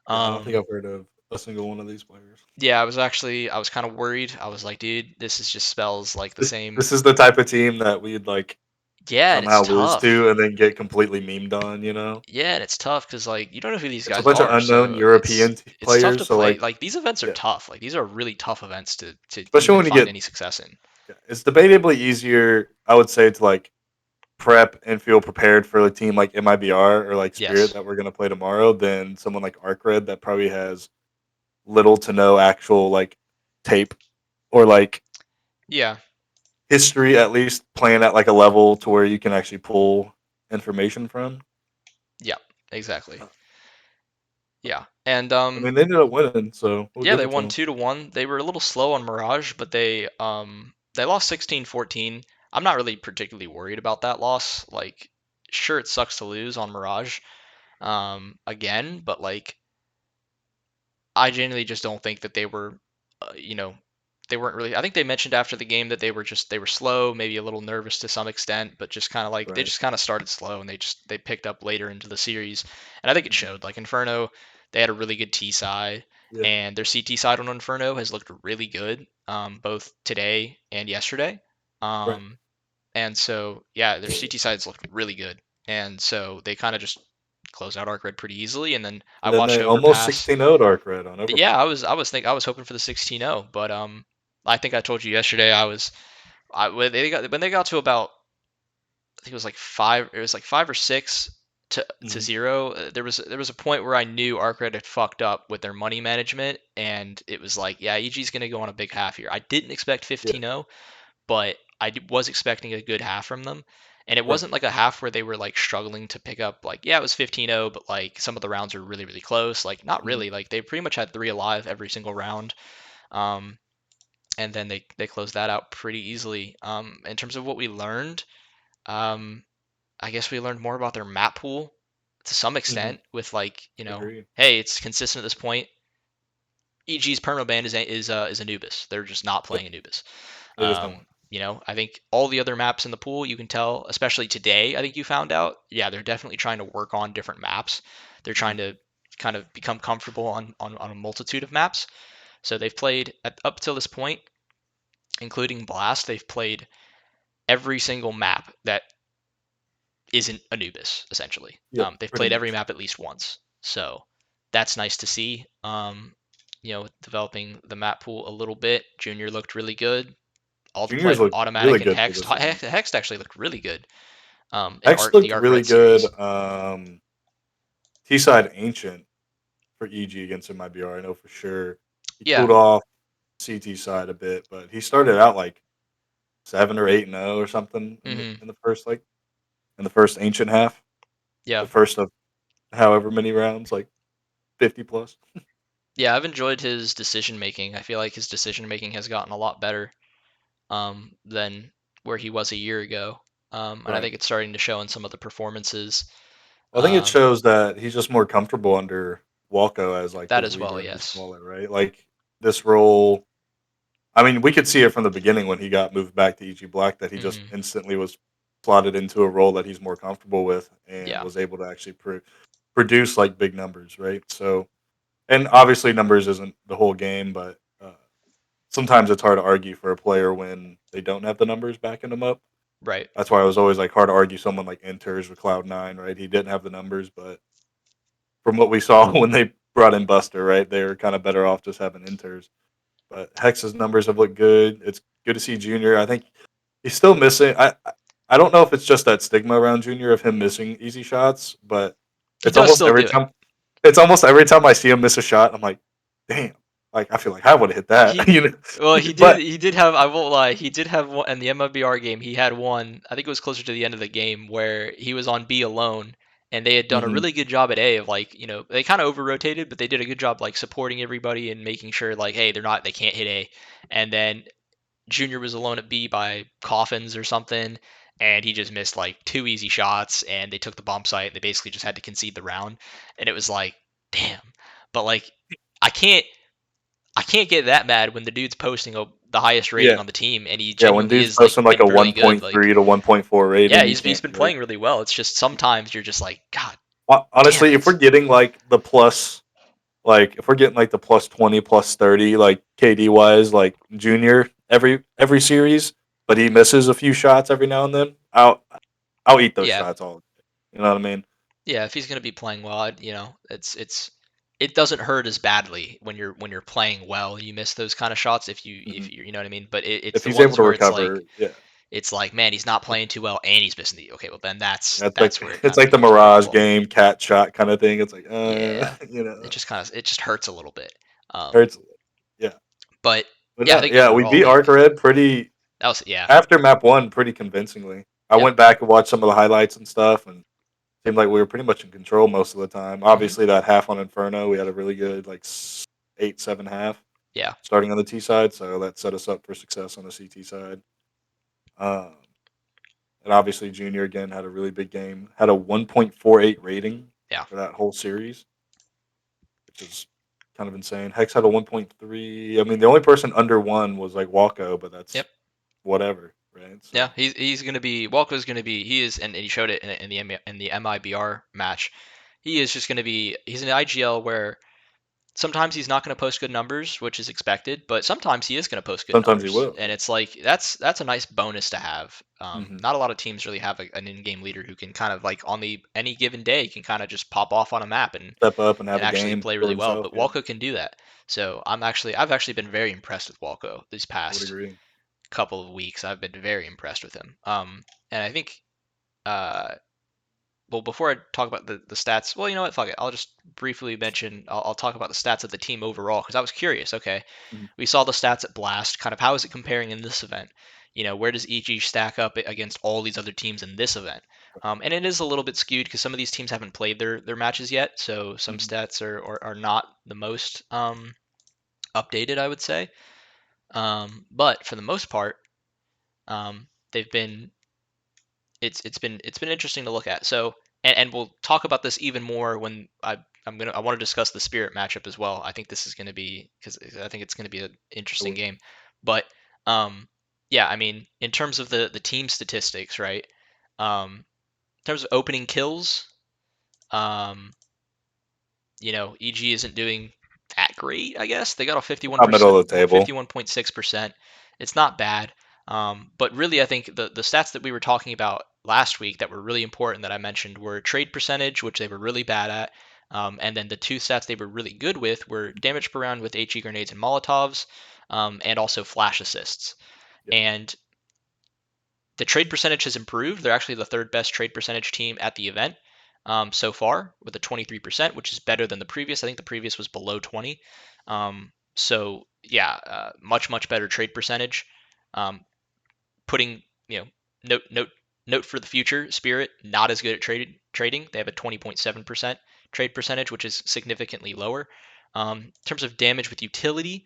Yeah, I don't think um, I've heard of a single one of these players. yeah, I was kind of worried. I was like, dude, this is just spells like the same. This is the type of team that we'd like Yeah, and it's somehow lose tough. to, and then get completely memed on. You know, Yeah, and it's tough because like you don't know who these it's a guys bunch of are, unknown so European it's tough to players. So play. like, Like these events are yeah, tough. Like these are really tough events to especially even when you find get. any success in. Yeah, it's debatably easier, I would say, to like prep and feel prepared for a team like MIBR or like Spirit Yes. that we're going to play tomorrow than someone like Arc Red that probably has little to no actual like tape or like Yeah. history, at least playing at like a level to where you can actually pull information from. Yeah. Exactly. Uh, Yeah. And I mean, they ended up winning, so we'll yeah, give they it to won them. 2-1. They were a little slow on Mirage, but they lost 16-14. I'm not really particularly worried about that loss. Like sure it sucks to lose on Mirage again, but like I genuinely just don't think that they were you know they weren't really. I think they mentioned after the game that they were slow, maybe a little nervous to some extent, but just kind of like they Right. just kind of started slow and they picked up later into the series, and I think it Mhm. showed. Like Inferno, they had a really good T side, Yeah. and their CT side on Inferno has looked really good, both today and yesterday. Right. Um, and so yeah, their CT sides looked really good, and so they kind of just closed out Arc Red pretty easily, and then I And then watched they almost Overpass. 16-0'd Arc Red on Yeah, Overpass. I was hoping for the 16-0, but I think I told you yesterday when they got to about I think it was like five or six to Mhm. zero. There was a point where I knew Arcred had fucked up with their money management, and it was like, yeah, EG's gonna go on a big half here. I didn't expect Yeah. 15-0, but was expecting a good half from them. And it Right. wasn't like a half where they were like struggling to pick up, like, yeah, it was 15-0, but like some of the rounds were really, really close. Like, not Mhm. really. Like, they pretty much had three alive every single round. Um, and then they closed that out pretty easily. In terms of what we learned, um, I guess we learned more about their map pool to some Mhm. extent with like, Agreed. hey, it's consistent at this point. EG's permaban is Anubis. They're just not Yep. playing Anubis. They just don't want I think all the other maps in the pool, you can tell, especially today, I think you found out, yeah, they're definitely trying to work on different maps. They're to. trying Mhm. to kind of become comfortable on a multitude of maps. So they've played up till this point, including Blast, they've played every single map that isn't Anubis, essentially. Yep. They've Pretty played every much. map at least once. So that's nice to see. Developing the map pool a little bit. Junior looked really good. All the play Juniors looked really automatic and good for Hext. this round. Hext actually looked really good. In Hex art the looked Arc really Red good. series. T-side Ancient for EG against MIBR, I know for sure. He cooled Yeah. off CT side a bit, but he started out like 7 or 8-0 or something in the Hmm. in the first in the first Ancient half. Yeah. The first of however many rounds, like 50 plus. Yeah. I've enjoyed his decision making. I feel like his decision making has gotten a lot better than where he was a year ago. And I Right. think it's starting to show in some of the performances. I think it Um, shows that he's just more comfortable under Walco as like that his as well. leader, as you Yes. call it, right? Like this role. I mean, we could see it from the beginning when he got moved back to EG Black that he just Hmm. instantly was slotted into a role that he's more comfortable with and Yeah. was able to actually produce like big numbers, right? So, and obviously numbers isn't the whole game, but sometimes it's hard to argue for a player when they don't have the numbers backing them up. Right. That's why it was always like hard to argue someone like Enters with Cloud9, right? He didn't have the numbers, but from what we saw when they brought in Buster, right, they were kind of better off just having Enters. But Hex's numbers have looked good. It's good to see Junior. I think he's still missing. I don't know if it's just that stigma around Junior of him missing easy shots, but He it's does almost still every do it. time. It's almost every time I see him miss a shot, I'm like, damn. Like I feel like I would have hit that, He well, But he did have, I won't lie, he did have one in the MLBR game. He had one, I think it was closer to the end of the game where he was on B alone and they had done a mhm, really good job at A of like, they kind of over rotated, but they did a good job like supporting everybody and making sure like, hey, they can't hit A. And then Junior was alone at B by Coffins or something, and he just missed like two easy shots and they took the bomb site. They basically just had to concede the round. And it was like, damn. But like I can't I can't get that mad when the dude's posting the highest rating yeah, on the team, and he yeah. When genuinely dude's is like posting like been a really good. Like, 1.3 to 1.4 yeah, rating, you he's can't been like playing really well. It's just sometimes you're just like, God damn honestly, if we're it. getting like the plus. Like if we're getting like the plus 20, plus 30, like KD wise, like Junior every series, but he misses a few shots every now and then. I'll eat those Yeah, shots all. You know what I mean? yeah. If he's gonna be playing well, it doesn't hurt as badly when you're playing well. You miss those kind of shots Hmm. if you know what I mean. But it's If the he's able ones to where it's like recover, yeah, man, he's not playing too well and he's missing the okay. Well, then yeah, it's like that's where it it's kind of like the becomes Mirage questionable. game cat shot kind of thing. It's like, Yeah, you know, it just hurts a little bit. hurts. Yeah, But but yeah, I no, think yeah, we overall, beat like Arc Red pretty that was yeah, after map one pretty convincingly. I yep. went back and watched some of the highlights and stuff, and seemed like we were pretty much in control most of the time. Hmm. Obviously, that half on Inferno, we had a really good like 8-7 half Yeah, starting on the T side, so that set us up for success on the CT side. Um, and obviously, Junior again had a really big game. Had a 1.48 rating yeah, for that whole series, which is kind of insane. Hex had a 1.3. I mean, the only person under one was like Walko, but that's Yep. whatever, right? Yeah, So he's gonna be Walko's gonna be he is and he showed it in the MIBR match. He is just gonna be he's an IGL where sometimes he's not going to post good numbers, which is expected, but sometimes he is going to post good sometimes he numbers, will. and Yeah. it's like that's a nice bonus to have. Hmm. Not a lot of teams really have an in-game leader who can kind of like on the any given day can kind of just pop off on a map Step up and have and a actually game play for really well. himself. But Yeah, Walko can do that. So I've actually been very impressed with Walko these I would past agree. couple of weeks. I've been very impressed with him. And I think uh, well, before I talk about the stats, well, you know what? Fuck it. I'll just briefly mention. I'll talk about the stats of the team overall because I was curious. Okay, Mhm. we saw the stats at Blast. Kind of how is it comparing in this event? Where does EG stack up against all these other teams in this event? And it is a little bit skewed because some of these teams haven't played their matches yet, so some Mhm. stats are not the most updated, I would say. But for the most part, they've been it's been interesting to look at. So and we'll talk about this even more when I want to discuss the Spirit matchup as well. I think this is going to be because I think it's going to be an interesting Sure. game. But um, yeah, I mean, in terms of the team statistics, right? In terms of opening kills, um, EG isn't doing that great, I guess. They got a About middle 51%, of the table. 51.6%. It's not bad. But really, I think the stats that we were talking about last week that were really important that I mentioned were trade percentage, which they were really bad at. And then the two stats they were really good with were damage per round with HE grenades and Molotovs, and also flash assists. Yeah. And the trade percentage has improved. They're actually the third best trade percentage team at the event so far with a 23%, which is better than the previous. I think the previous was below 20. So yeah, much better trade percentage. Um, putting note for the future, Spirit not as good at trading. They have a 20.7% trade percentage, which is significantly lower. In terms of damage with utility,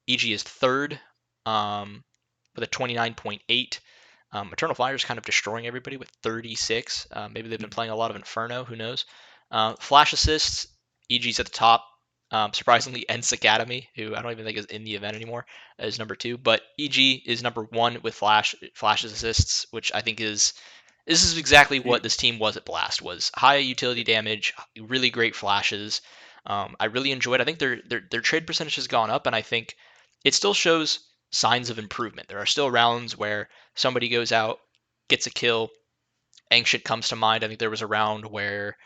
EG is third with a 29.8. Eternal Fire is kind of destroying everybody with 36. Maybe they've been Mhm. playing a lot of Inferno. Who knows? Flash assists, EG's at the top. Surprisingly, Ents Academy, who I don't even think is in the event anymore, is number two. But EG is number one with flashes assists, which I think is this is exactly what Cheap. this team was at Blast was high utility damage, really great flashes. I really enjoyed. I think their trade percentage has gone up, and I think it still shows signs of improvement. There are still rounds where somebody goes out, gets a kill. Ancient comes to mind. I think there was a round where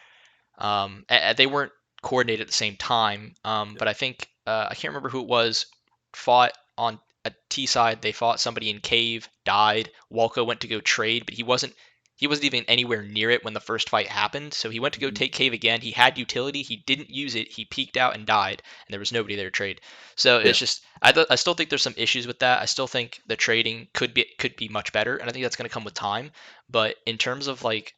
they weren't coordinated at the same time, Yeah. but I think I can't remember who it was. Fought on a T side. They fought somebody in cave, died. Walko went to go trade, but he wasn't even anywhere near it when the first fight happened. So he went to go Mhm. take cave again. He had utility. He didn't use it. He peeked out and died, and there was nobody there to trade. So Yeah. it's just I still think there's some issues with that. I still think the trading could be much better, and I think that's going to come with time. But in terms of like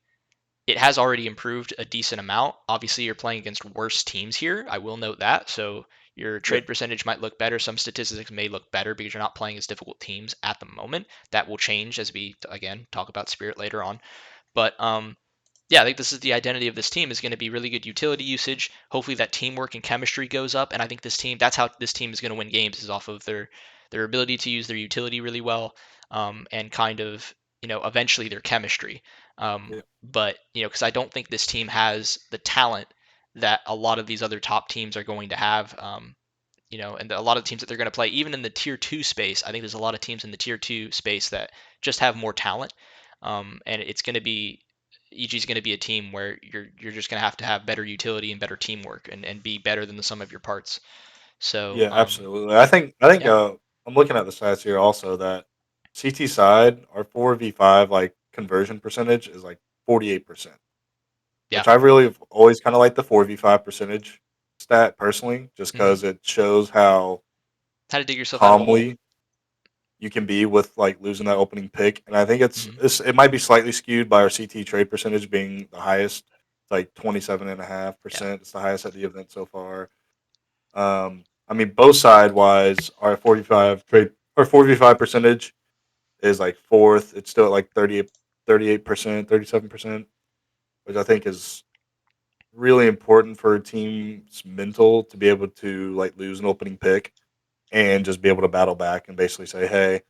it has already improved a decent amount. Obviously, you're playing against worse teams here. I will note that. So your Yeah. trade percentage might look better. Some statistics may look better because you're not playing as difficult teams at the moment. That will change as we again talk about Spirit later on. But yeah, I think this is the identity of this team is going to be really good utility usage. Hopefully that teamwork and chemistry goes up, and I think that's how this team is going to win games is off of their ability to use their utility really well, and kind of eventually their chemistry. Yeah. But because I don't think this team has the talent that a lot of these other top teams are going to have. And a lot of teams that they're going to play, even in the tier two space, I think there's a lot of teams in the tier two space that just have more talent. And it's going to be EG is going to be a team where you're just going to have better utility and better teamwork and be better than the sum of your parts. So Yeah. Absolutely. I think yeah, I'm looking at the stats here also that CT side our 4v5 like conversion percentage is like 48%, yeah, which I really have always kind of like the 4v5 percentage stat personally, just hmm because it shows how how to dig yourself out of a hole. calmly you can be with like losing that opening pick. And I think Hmm. it might be slightly skewed by our CT trade percentage being the highest. It's like Yeah, 27.5%. It's the highest at the event so far. I mean, both side wise, our 45 trade or 45 percentage is like fourth. It's still at like 38%, 37%, which I think is really important for a team's mental to be able to like lose an opening pick and just be able to battle back and basically say, hey,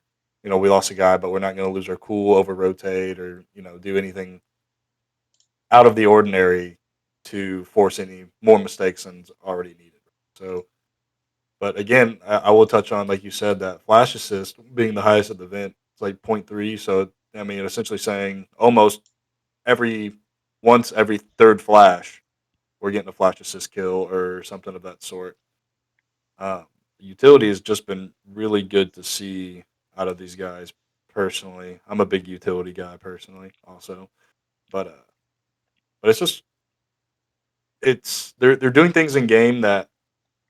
we lost a guy, but we're not going to lose our cool, over rotate, or do anything out of the ordinary to force any more mistakes than's already needed. So, but again, I will touch on, like you said, that flash assist being the highest at the event. It's like point 0.3. So, I mean, essentially saying almost every once every third flash, we're getting a flash assist kill or something of that sort. Um, Utility has just been really good to see out of these guys. Personally, I'm a big utility guy personally, also, but it's just they're doing things in game that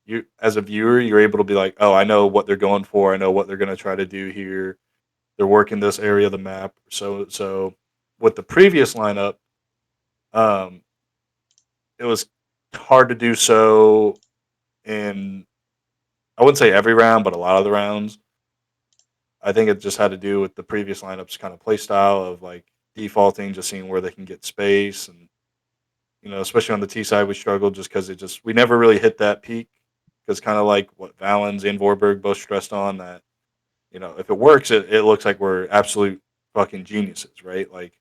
you as a viewer you're able to be like, oh, I know what they're going for. I know what they're going to try to do here. They're working this area of the map. So with the previous lineup, um, it was hard to do so in, I wouldn't say every round, but a lot of the rounds. I think it just had to do with the previous lineup's kind of play style of like defaulting, just seeing where they can get space, and especially on the T side, we struggled just because we never really hit that peak. Because kind of like what Valens and Vorberg both stressed on, that if it works, it looks like we're absolute fucking geniuses, right? Like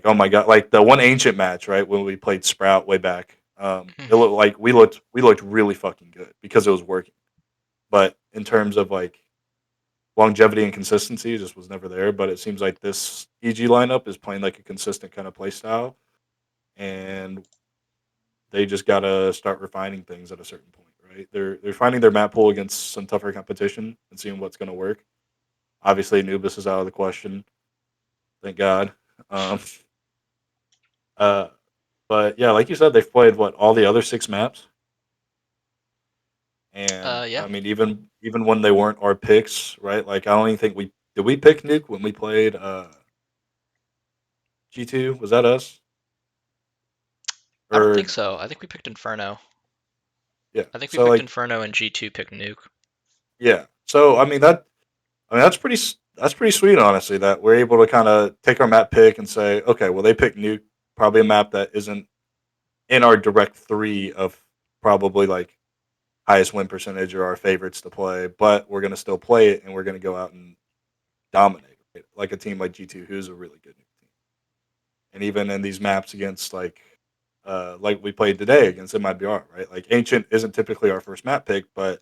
oh my god, like the one ancient match, right, when we played Sprout way back. It looked like we looked really fucking good because it was working. But in terms of like longevity and consistency, just was never there. But it seems like this EG lineup is playing like a consistent kind of play style, and they just gotta start refining things at a certain point, right? They're finding their map pool against some tougher competition and seeing what's gonna work. Obviously, Anubis is out of the question. Thank God. Um, uh, but yeah, like you said, they've played what all the other 6 maps, and Yeah, I mean, even when they weren't our picks, right? Like I don't even think we pick Nuke when we played G2. Was that us? I don't Or think so. I think we picked Inferno. yeah. I think we So picked like Inferno and G2 picked Nuke. yeah. So I mean that's pretty sweet, honestly, that we're able to kind of take our map pick and say, okay, well they picked Nuke, probably a map that isn't in our direct three of probably like highest win percentage or our favorites to play, but we're gonna still play it and we're gonna go out and dominate, right? Like a team like G2, who's a really good Nuke team. And even in these maps against like we played today against MIBR, right? Like Ancient isn't typically our first map pick, but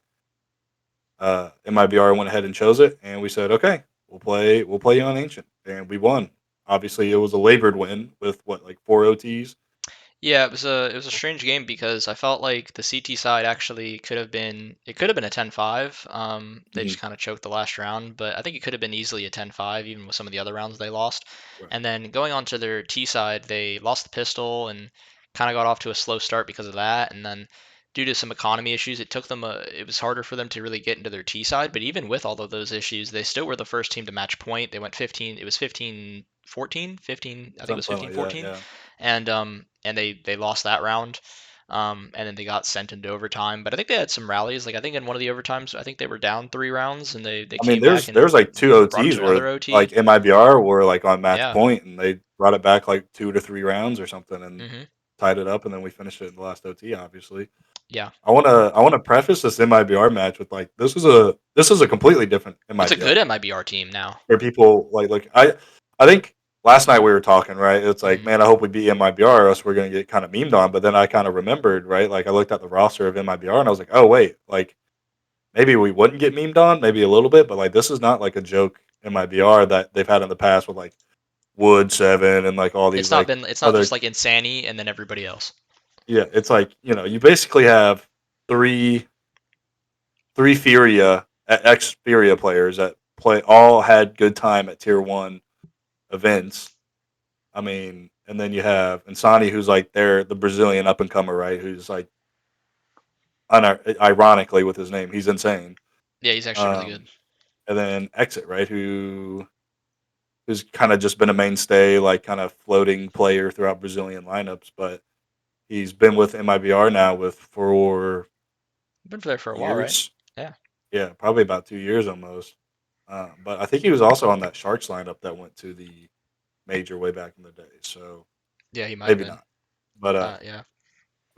MIBR went ahead and chose it, and we said, okay, we'll play you on Ancient, and we won. Obviously, it was a labored win with what, like 4 OTs. Yeah, it was a strange game because I felt like the CT side actually could have been a 10-5. They Hmm. just kind of choked the last round, but I think it could have been easily a 10-5 even with some of the other rounds they lost. Right. And then going on to their T side, they lost the pistol and kind of got off to a slow start because of that. And then due to some economy issues, it was harder for them to really get into their T side. But even with all of those issues, they still were the first team to match point. They went 15. It was 15-14, 15. I think it was Something like that. 15-14, Yeah. and they lost that round. And then they got sent into overtime. But I think they had some rallies. Like I think in one of the overtimes, I think they were down 3 rounds, and they I mean, came back there's and like two brought it OTs to where another OT. like MIBR were like on match Yeah. point, and they brought it back like 2 to 3 rounds or something, and Hmm. tied it up, and then we finished it in the last OT. Obviously, Yeah. I wanna preface this MIBR match with like this is a completely different It's a MIBR. good MIBR team now. Where people like I think last night we were talking, right? It's like, Hmm. man, I hope we beat MIBR or else we're gonna get kind of memed on. But then I kind of remembered, right? Like I looked at the roster of MIBR and I was like, oh wait, like maybe we wouldn't get memed on, maybe a little bit, but like this is not like a joke MIBR that they've had in the past with like Wood Seven and like all these like It's not other. just like Insani and then everybody else. Yeah, it's like you basically have three three Furia ex Furia players that play all had good time at tier 1 events. I mean, and then you have Insani, who's like the Brazilian up and comer, right? Who's like ironically with his name, he's insane. Yeah, he's actually really good. Um, and then Exit, right? Who's kind of just been a mainstay, like kind of floating player throughout Brazilian lineups, but he's been with MIBR now with Been there for a while, right? years. Yeah. Yeah, probably about 2 years almost. But I think he was also on that Sharks lineup that went to the major way back in the day. So Yeah, he might have maybe been. not. But Yeah.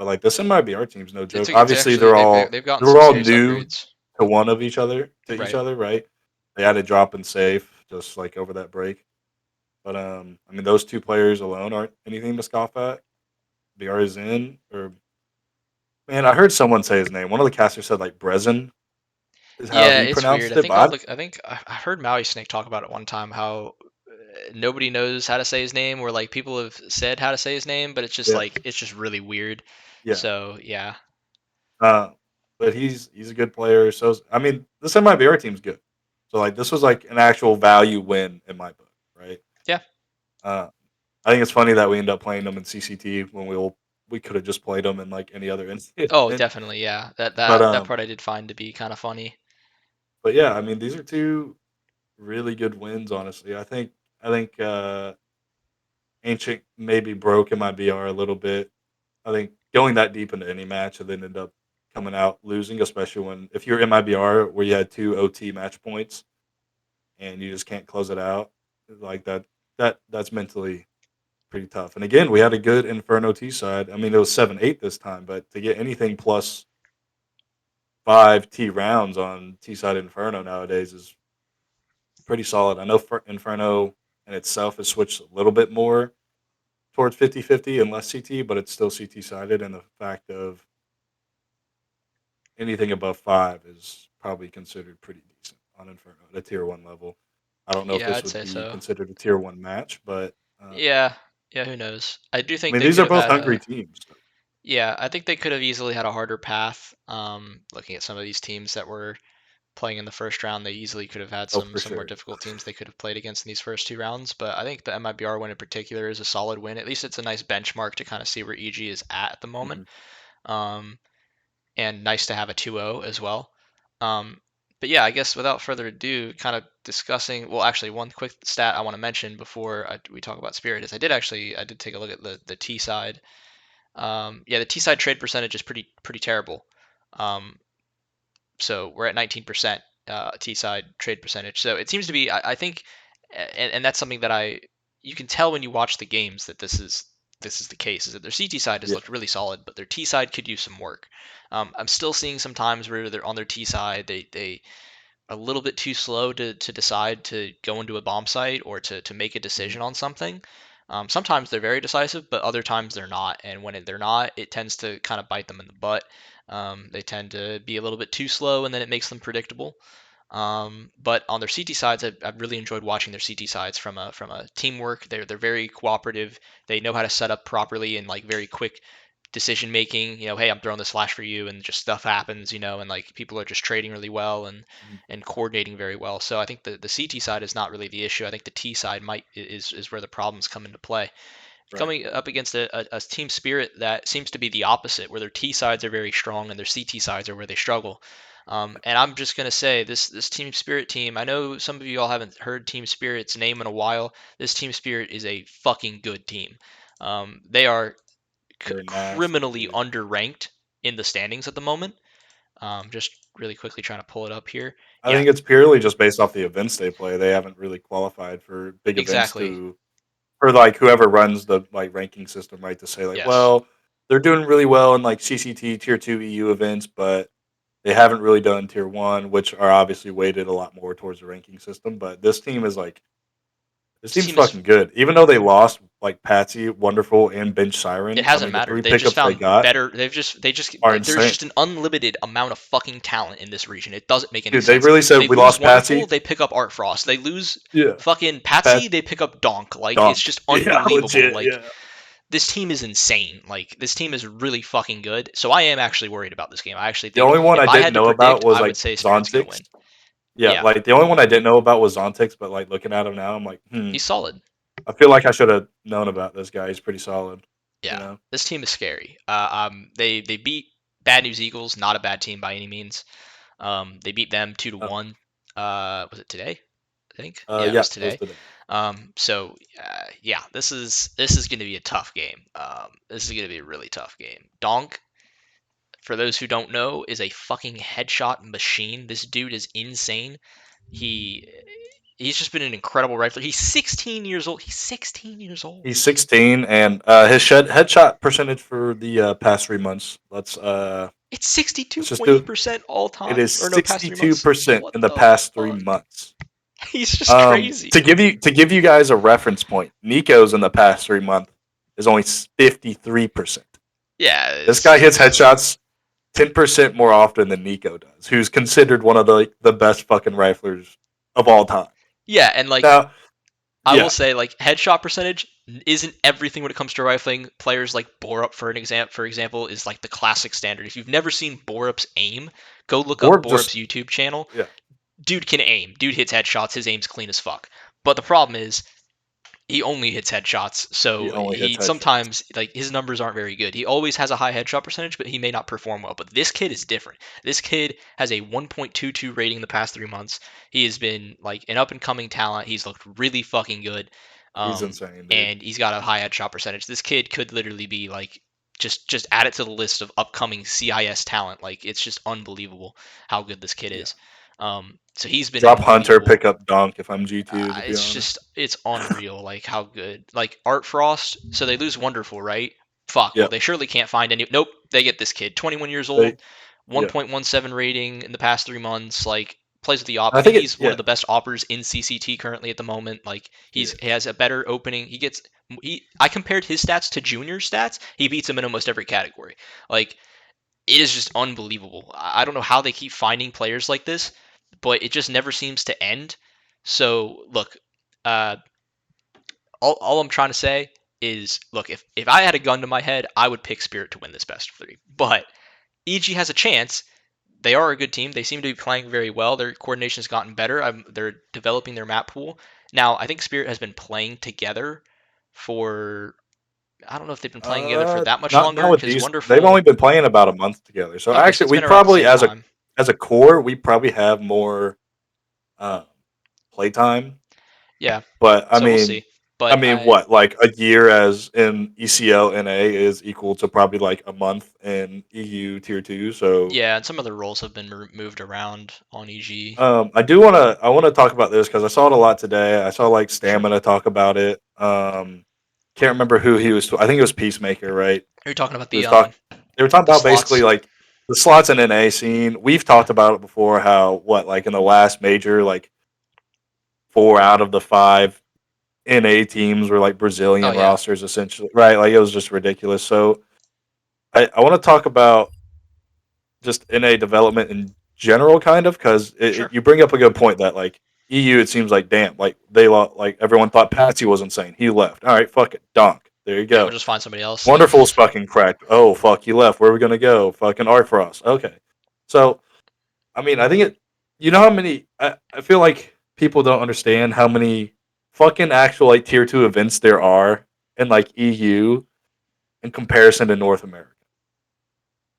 But like this MIBR team's no joke. It's Obviously, actually they've gotten some they're all serious new upgrades. to one of each Right. other, right? They had a drop in safe just like over that break. But I mean, those two players alone aren't anything to scoff at. BR is in, or man, I heard someone say his name. One of the casters said like Brezin is how Yeah, he it's weird. pronounced I it, think all but the I think I heard Maui Snake talk about it one time how nobody knows how to say his name, or like people have said how to say his name, but it's just yeah, like it's just really weird. yeah. So yeah, Uh, but he's a good player. So I mean, this MIBR team's good. So like this was like an actual value win in my book, right? yeah. Uh, I think it's funny that we end up playing them in CCT when we could have just played them in like any other Oh, incident. definitely, yeah. But That part I did find to be kind of funny. yeah, I mean these are two really good wins. Honestly, I think Ancient maybe broke in my BR a little bit. I think going that deep into any match and then end up coming out losing, especially when if you're in my BR where you had two OT match points and you just can't close it out like that's mentally pretty tough. And again, we had a good Inferno T side. I mean, it was 7-8 this time, but to get anything plus 5 T rounds on T side Inferno nowadays is pretty solid. I know Inferno in itself has switched a little bit more towards 50-50 and less CT, but it's still CT sided. And the fact of anything above 5 is probably considered pretty decent on Inferno at a tier 1 level. I don't know if Yeah, this I'd would say be so. considered a tier 1 match, but Yeah, yeah. Who knows? I do I think mean, they these could are have both had hungry a. teams. So. Yeah, I think they could have easily had a harder path. Looking at some of these teams that were playing in the first round, they easily could have had Oh, for some more sure. difficult teams they could have played against in these first two rounds. But I think the MIBR win in particular is a solid win. At least it's a nice benchmark to kind of see where EG is at the moment. Mhm. Um, and nice to have a 2-0 as well. Um, but yeah, I guess without further ado, kind of discussing. Well, actually, one quick stat I want to mention before we talk about Spirit is I did take a look at the T side. Yeah, the T side trade percentage is pretty terrible. Um, so we're at 19% T side trade percentage. So it seems to be, I think, and that's something that you can tell when you watch the games that this is the case. Is that their CT side has Yeah. looked really solid, but their T side could use some work. I'm still seeing some times where they're on their T side, they a little bit too slow to decide to go into a bomb site or to make a Mhm. decision on something. Sometimes they're very decisive, but other times they're not. And when they're not, it tends to kind of bite them in the butt. They tend to be a little bit too slow, and then it makes them predictable. But on their CT sides, I've really enjoyed watching their CT sides from a teamwork. They're very cooperative. They know how to set up properly and like very quick decision making. Hey, I'm throwing this flash for you, and just stuff happens. And like people are just trading really well Mhm. and coordinating very well. So I think the CT side is not really the issue. I think the T side is where the problems come into play. Right. Coming up against a team Spirit that seems to be the opposite, where their T sides are very strong and their CT sides are where they struggle. And I'm just gonna say this Team Spirit team. I know some of you all haven't heard Team Spirit's name in a while. This Team Spirit is a fucking good team. They are They're nasty, criminally dude. underranked in the standings at the moment. Just really quickly trying to pull it up here. I Yeah, think it's purely just based off the events they play. They haven't really qualified for big events exactly. to for like whoever runs the like ranking system, right? To say like, Yes. well, they're doing really well in like CCT tier 2 EU events, but they haven't really done tier 1, which are obviously weighted a lot more towards the ranking system. But this This team's team is. fucking good. Even though they lost like Patsy, Wonderful, and Bench It Siren, I hasn't mean the mattered. three They've just pickups they found got better. They just are like there's insane. just an unlimited amount of fucking talent in this region. It doesn't make any Dude, they sense. really They said we lose lost Wonderful, Patsy. they pick up Art Frost. They lose Yeah. fucking Patsy, Pat they pick up Donk. Like it's Donk. just Yeah, unbelievable. legit. Like Yeah. this team is insane. Like this team is really fucking good. So I am actually worried about this game. I actually The think only one I if I didn't had to know about predict, was I would like say Spirit's gonna Zontix. win. Yeah, Yeah, like the only one I didn't know about was Zontix, but like looking at him now, I'm like, he's solid. I feel like I should have known about this guy. He's pretty solid. You Yeah, know. this team is scary. They beat Bad News Eagles, not a bad team by any means. They beat them 2-1. Was it today? I think. Yeah, it Yeah, was that was today. today. So yeah, this is going to be a tough game. This is going to be a really tough game. Donk, for those who don't know, is a fucking headshot machine. This dude is insane. He he's just been an incredible rifler. He's 16 years old. He's 16 years old. He's 16, and his headshot percentage for the past 3 months. It's Let's just do. 62.8% all It time, is or no, past 3 months. 62% What in the the past three fuck? months. He's just crazy. To give you guys a reference point, Nico's in the past 3 months is only 53%. Yeah, This guy hits it's headshots 10% more often than Nico does, who's considered one of the best fucking riflers of all time. yeah, and like Now, I will yeah, say, like headshot percentage isn't everything when it comes to rifling. Players like Borup, for example, is like the classic standard. If you've never seen Borup's aim, go look up Borb just Borup's YouTube channel. yeah, Dude can aim. Dude hits headshots. His aim's clean as fuck. But the problem is he only hits headshots, he so only hits he headshots. sometimes like his numbers aren't very good. He always has a high headshot percentage, but he may not perform well. But this kid is different. This kid has a 1.22 rating in the past 3 months. He has been like an up and coming talent. He's looked really fucking good, He's insane, dude. and he's got a high headshot percentage. This kid could literally be like just add it to the list of upcoming CIS talent. Like it's just unbelievable how good this kid Yeah. is. So he's been Drop Hunter, unbelievable. pick up Dunk if I'm G2, to be It's honest. just it's unreal like how good like Art Frost. So they lose Wonderful, right? Fuck. Well, Yep. they surely can't find any. Nope. They get this kid, 21 years They old, yeah. 1.17 rating in the past 3 months. Like plays with the op. I I think think it he's one yeah. of the best oppers in CCT currently at the moment. Like He he is. has a better opening. He gets. I compared his stats to Junior stats. He beats him in almost every category. Like it is just unbelievable. I don't know how they keep finding players like this, but it just never seems to end. So look, uh, all I'm trying to say is, look, if I had a gun to my head, I would pick Spirit to win this best of three. But EG has a chance. They are a good team. They seem to be playing very well. Their coordination has gotten better. They're developing their map pool. Now, I think Spirit has been playing together for. I don't know if they've been playing together for that much Not longer with because these. They've only Wonderful. been playing about a month together. So Okay, so actually, it's we been around the probably same time. as a core, we probably have more uh, playtime. Yeah, But so we'll see. I But mean, what like a year as in ECL NA is equal to probably like a month in EU tier two. So yeah, and some of the roles have been moved around on EG. I want to talk about this because I saw it a lot today. I saw like Sure. Stamina talk about it. Can't remember who he was. I think it was Peacemaker, right? Are you talking about He was talking. They were talking the about basically slots? like the slots in NA scene. We've talked about it before. How what like in the last major, like 4 out of the 5 NA teams were like Oh Brazilian yeah, rosters, essentially, right? Like it was just ridiculous. So I want to talk about just NA development in general, kind of, because sure. you bring up a good point that like EU, it seems like damn, like like everyone thought Patsy was insane. He left. All right, fuck it, Donk. There you Yeah, we'll go. just find somebody else. Yeah. Wonderful's fucking cracked. Oh fuck, he left. Where are we gonna go? Fucking Art Frost. Okay, so I mean, I think it. You know how many? I feel like people don't understand how many fucking actual like tier two events there are in like EU in comparison to North America.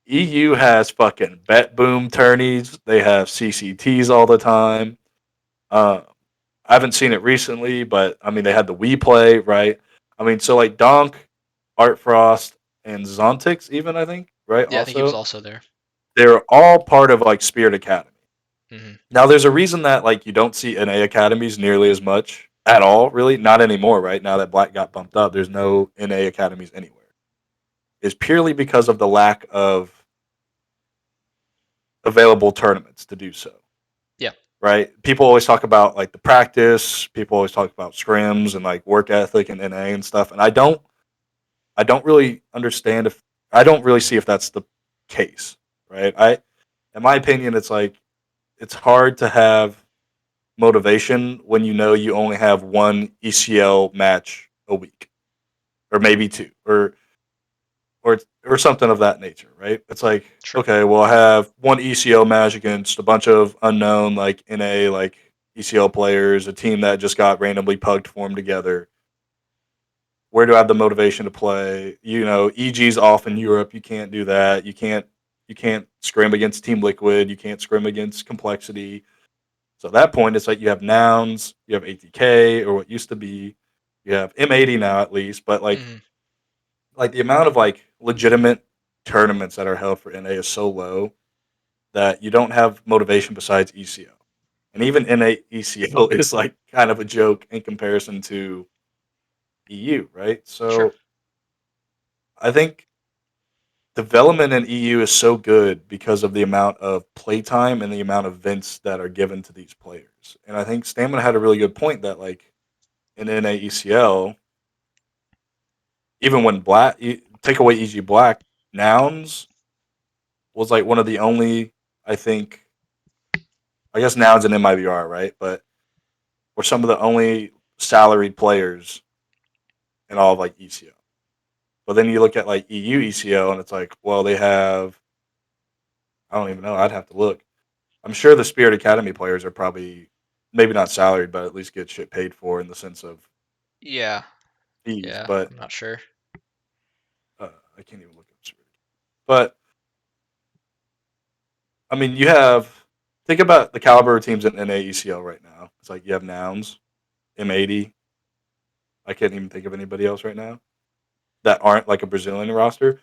EU has fucking bet boom tourneys. They have CCTs all the time. Uh, I haven't seen it recently, but I mean they had the We Play, right? I mean, so like Donk, Art Frost, and Zontix, even I think, right? Yeah, I think he was Also, also there. they're all part of like Spirit Academy. Hmm. Now, there's a reason that like you don't see NA academies nearly as much at all. Really, not anymore. Right now that Black got bumped up, there's no NA academies anywhere. Is purely because of the lack of available tournaments to do so. Yeah, Right? People always talk about like the practice. People always talk about scrims and like work ethic and NA and stuff. And I don't really understand if I don't really see if that's the case. Right? In my opinion, it's like it's hard to have motivation when you know you only have one ECL match a week, or maybe two, or something of that nature, right? It's like, sure. okay, well, I have one ECL match against a bunch of unknown like NA like ECL players, a team that just got randomly pugged formed together. Where do I have the motivation to play? You know, EG's off in Europe. You can't do that. You can't scrim against Team Liquid. You can't scrim against Complexity. So at that point, it's like you have Nouns, you have ATK, or what used to be, you have M80 now at least, but Hmm. like the amount of like legitimate tournaments that are held for NA is so low that you don't have motivation besides ECO. And even NAECL is like kind of a joke in comparison to EU, right? Sure. So I think development in EU is so good because of the amount of playtime and the amount of events that are given to these players. And I think Stamina had a really good point that like in NAECL, even when take away EG Black, Nouns was like one of the only, I think, I guess Nouns and MIBR, right? But were some of the only salaried players in all of like ECO. But then you look at like EU ECO and it's like, well, they have, I don't even know, I'd have to look. I'm sure the Spirit Academy players are probably maybe not salaried, but at least get shit paid for in the sense of Yeah. fees. Yeah. But I'm not sure. I can't even look up Spirit. But I mean, think about the caliber of teams in NAECL right now. It's like you have Nouns, M80. I can't even think of anybody else right now that aren't like a Brazilian roster.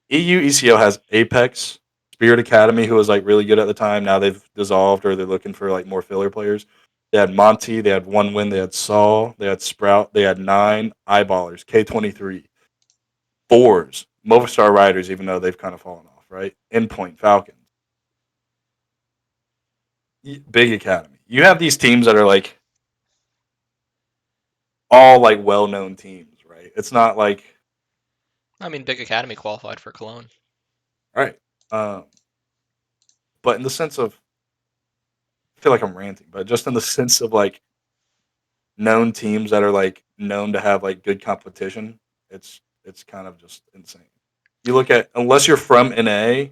EU ECL has Apex, Spirit Academy, who was like really good at the time. Now they've dissolved or they're looking for like more filler players. They had Monty, they had One Win, they had Saul, they had Sprout, they had Nine, Eyeballers, K23, Fours, Movistar Riders, even though they've kind of fallen off, right? Endpoint, Falcons, Big Academy. You have these teams that are like all like well known teams, right? It's not like, I mean, Big Academy qualified for Cologne. right. Um, but in the sense of, I feel like I'm ranting, but just in the sense of like known teams that are like known to have like good competition, it's kind of just insane. You look at unless you're from NA,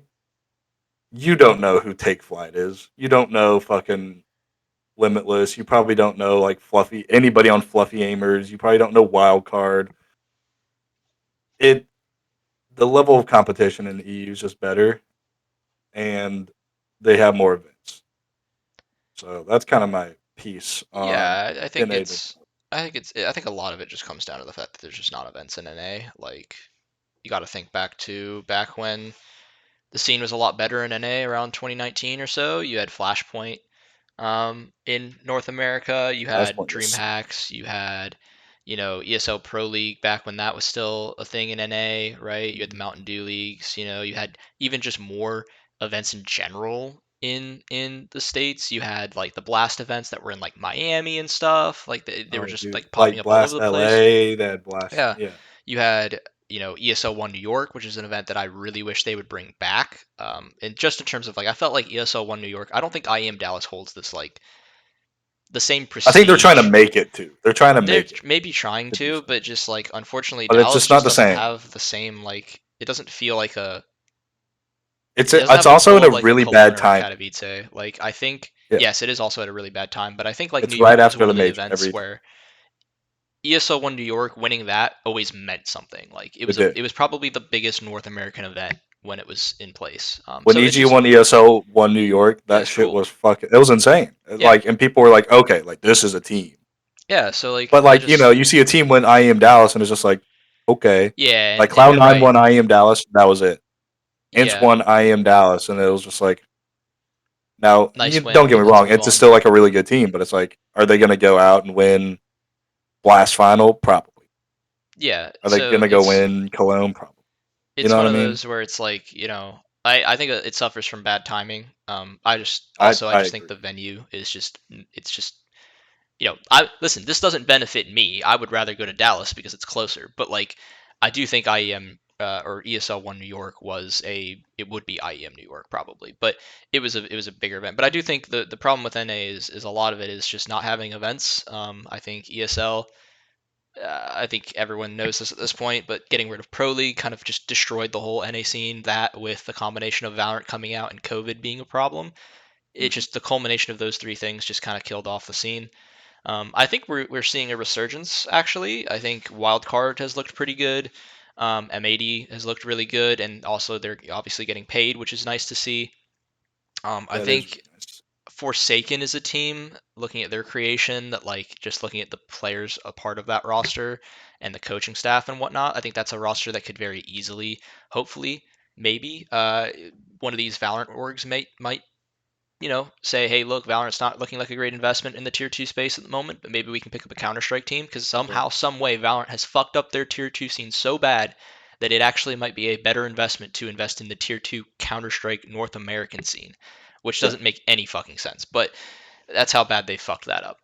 you don't know who Take Flight is. You don't know fucking Limitless. You probably don't know like Fluffy anybody on Fluffy Aimers. You probably don't know Wildcard. It the level of competition in the EU is just better, and they have more events. So that's kind of my piece on Yeah, I think NA. I think a lot of it just comes down to the fact that there's just not events in NA. Like you got to think back when the scene was a lot better in NA around 2019 or so. You had Flashpoint in North America. You had Flashpoint was DreamHacks. You had, ESL Pro League back when that was still a thing in NA, right? You had the sick. Mountain Dew leagues. You had even just more events in general in the states. You had like the Blast events that were in like Miami and stuff. Like they were Oh, just dude, like popping like up all over Blast the place. LA, that Blast, Yeah, yeah. you had ESL One New York, which is an event that I really wish they would bring back. And just in terms of like, I felt like ESL One New York. I don't think IEM Dallas holds this like the same I think they're trying to prestige. make it too. They're trying to They're make it maybe trying to do to, so, but just like unfortunately, but it's Dallas just not just the doesn't same. have the same like. It doesn't feel like a. It's It doesn't it's have the also in pull a of like a really Cologne bad or a timing. Katowice. Like I think Yeah, yes, it is also at a really bad time, but I think like New it's right York was after one the of the major events every time. where ESL One New York winning that always meant something. Like It did. it was probably the biggest North American event when it was in place. When So it EG just won ESO won New York, it that was shit cool. was fucking. It was insane. Yeah, Like, and people were like, okay, like this is a team. yeah. So like But I like just you see a team win IEM Dallas, and it's just like, okay, yeah, like and Cloud you're Nine right. won IEM Dallas, that was it. Inch Yeah, won IEM Dallas, and it was just like, now nice don't win, get me and let's wrong, move it's on. still like a really good team, but it's like, are they going to go out and win Blast Final? Probably. Yeah, Are they so going to go win Cologne? Probably. You it's know what one I of mean? those where it's like I think it suffers from bad timing. I I just think agree. the venue is just it's just I listen. This doesn't benefit me. I would rather go to Dallas because it's closer. But like, I do think IEM or ESL One New York it would be IEM New York probably, but it was a bigger event. But I do think the problem with NA is a lot of it is just not having events. I think ESL. I think everyone knows this at this point, but getting rid of Pro League kind of just destroyed the whole NA scene. That with the combination of Valorant coming out and COVID being a problem, it Mhm. just the culmination of those three things just kind of killed off the scene. I think we're seeing a resurgence actually. I think Wildcard has looked pretty good. M80 has looked really good, and also they're obviously getting paid, which is nice to see. I That is think really nice. Forsaken is a team looking at their creation that like just looking at the players a part of that roster and the coaching staff and whatnot. I think that's a roster that could very easily, hopefully, maybe one of these Valorant orgs might say, hey, look, Valorant's not looking like a great investment in the tier 2 space at the moment, but maybe we can pick up a Counter-Strike team because Right. somehow, some way, Valorant has fucked up their tier 2 scene so bad that it actually might be a better investment to invest in the tier 2 Counter-Strike North American scene, which Sure. doesn't make any fucking sense. But that's how bad they fucked that up.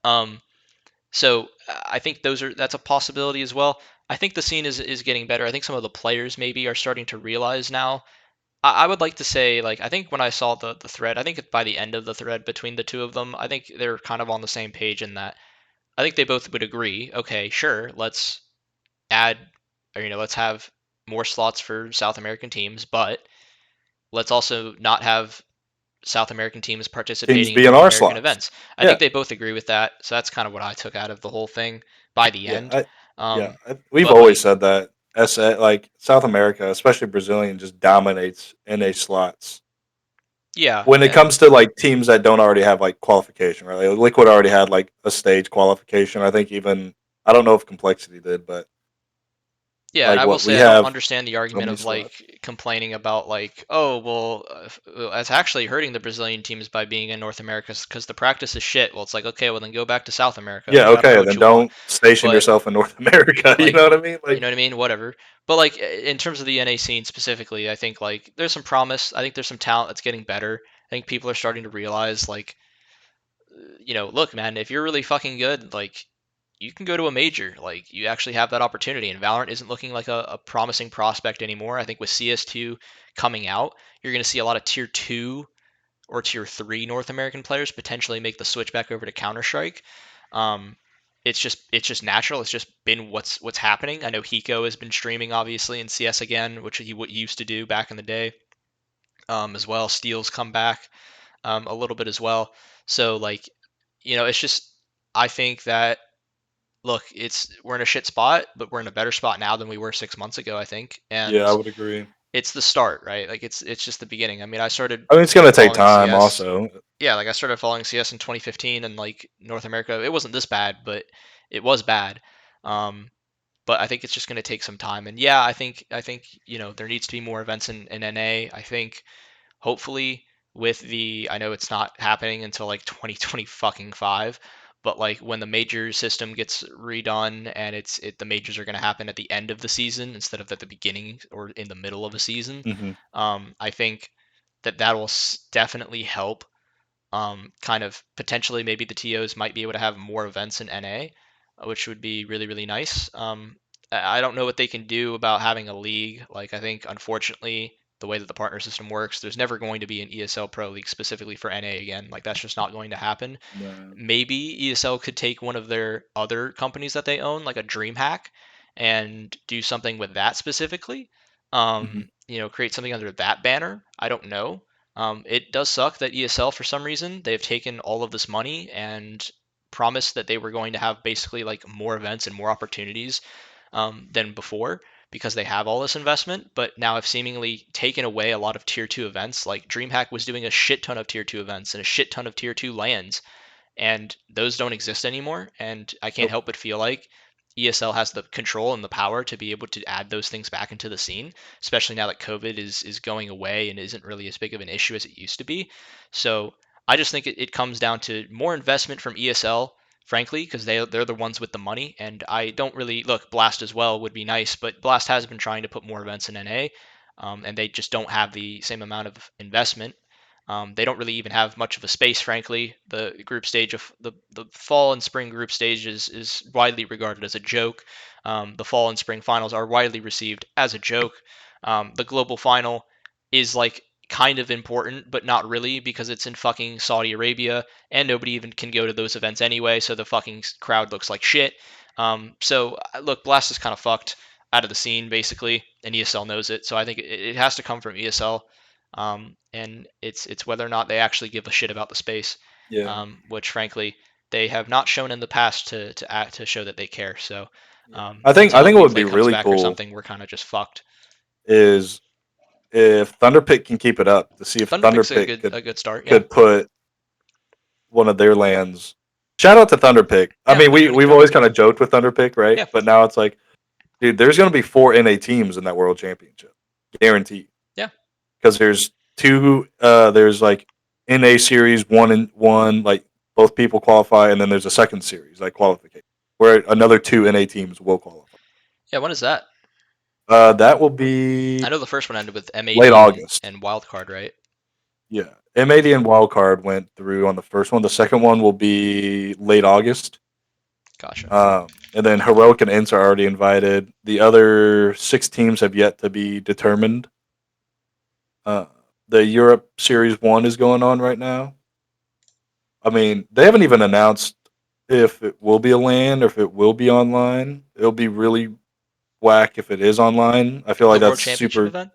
So I think that's a possibility as well. I think the scene is getting better. I think some of the players maybe are starting to realize now. I would like to say, like, I think when I saw the thread, I think by the end of the thread between the two of them, I think they're kind of on the same page in that I think they both would agree. Okay, sure, let's add, or let's have more slots for South American teams, but let's also not have South American teams Teams participating in be in North our American slots. events. I Yeah. think they both agree with that, so that's kind of what I took out of the whole thing by the Yeah. end. Um, We've but always like, said that SA, like South America, especially Brazilian, just dominates NA slots yeah, when it comes to like teams that don't already have like qualification. Right, like, Liquid already had like a stage qualification. I think even I don't know if Complexity did, but yeah, and like I will what we say I don't have understand the so argument many of slots. like complaining about like, oh well, it's actually hurting the Brazilian teams by being in North America because the practice is shit. Well, it's like, okay, well then go back to South America. Yeah. Like I don't know Okay. what Then you want, don't station but yourself in North America. You like, know what I mean? you Like know what I mean? Whatever. But like in terms of the NA scene specifically, I think like there's some promise. I think there's some talent that's getting better. I think people are starting to realize like, look, man, if you're really fucking good, like you can go to a major. Like you actually have that opportunity. And Valorant isn't looking like a promising prospect anymore. I think with CS2 coming out, you're going to see a lot of tier 2 or tier 3 North American players potentially make the switch back over to Counter-Strike. Um, it's just natural. It's just been what's happening. I know Hiko has been streaming obviously in CS again, which he used to do back in the day. As well, Steel's come back a little bit as well. So like, it's just I think that look, it's we're in a shit spot, but we're in a better spot now than we were 6 months ago, I think. yeah, I And would agree. it's the start, right? Like it's just the beginning. I mean, I started, I mean, it's gonna take following time. CS. Also, Yeah, like I started following CS in 2015, and like North America, it wasn't this bad, but it was bad. Um, but I think it's just going to take some time. And yeah, I think there needs to be more events in NA. I think hopefully with the I know it's not happening until like 2020 fucking 5, but like when the major system gets redone and the majors are going to happen at the end of the season instead of at the beginning or in the middle of a season. hmm I think that will definitely help. Kind of potentially maybe the TOs might be able to have more events in NA, which would be really really nice. I don't know what they can do about having a league. Like I think unfortunately the way that the partner system works, there's never going to be an ESL Pro League specifically for NA again. Like that's just not going to happen. no. Maybe ESL could take one of their other companies that they own, like a DreamHack, and do something with that specifically. hmm Create something under that banner. I don't know. It does suck that ESL, for some reason, they've taken all of this money and promised that they were going to have basically like more events and more opportunities than before because they have all this investment, but now have seemingly taken away a lot of tier 2 events. Like DreamHack was doing a shit ton of tier 2 events and a shit ton of tier 2 lands, and those don't exist anymore. And I can't Nope. help but feel like ESL has the control and the power to be able to add those things back into the scene, especially now that COVID is going away and isn't really as big of an issue as it used to be. So I just think it comes down to more investment from ESL, frankly, because they're the ones with the money. And I don't really look Blast as well would be nice, but Blast has been trying to put more events in NA, and they just don't have the same amount of investment. They don't really even have much of a space, frankly. The group stage of the fall and spring group stage is widely regarded as a joke. The fall and spring finals are widely received as a joke. The global final is like kind of important, but not really because it's in fucking Saudi Arabia and nobody even can go to those events anyway, so the fucking crowd looks like shit. Look, Blast is kind of fucked out of the scene basically, and ESL knows it. So I think it has to come from ESL, and it's whether or not they actually give a shit about the space, Yeah. which frankly they have not shown in the past to show that they care. So Yeah. I until a think what new would be play comes really back or cool something, we're kind of just fucked. is if Thunderpick can keep it up to see if Thunderpick's a Thunderpick good could a good start. Yeah, could put one of their lands. Shout out to Thunderpick. I yeah, mean, they're doing a good we've job. always kind of joked with Thunderpick, right? Yeah, But now it's like, dude, there's going to be 4 NA teams in that World Championship, guaranteed. yeah, Because there's two. There's like NA series 1-1, like both people qualify, and then there's a second series like qualification where another two NA teams will qualify. Yeah, when is that? That will I be know the first one ended with late MAD and, August. and Wildcard, right? Yeah, MAD and Wildcard went through on the first one. The second one will be late August. Gotcha. And then Heroic and Ints are already invited. The other 6 teams have yet to be determined. Uh, the Europe Series 1 is going on right now. I mean, they haven't even announced if it will be a LAN or if it will be online. It'll be really whack if it is online. I feel The like World that's Championship super. event?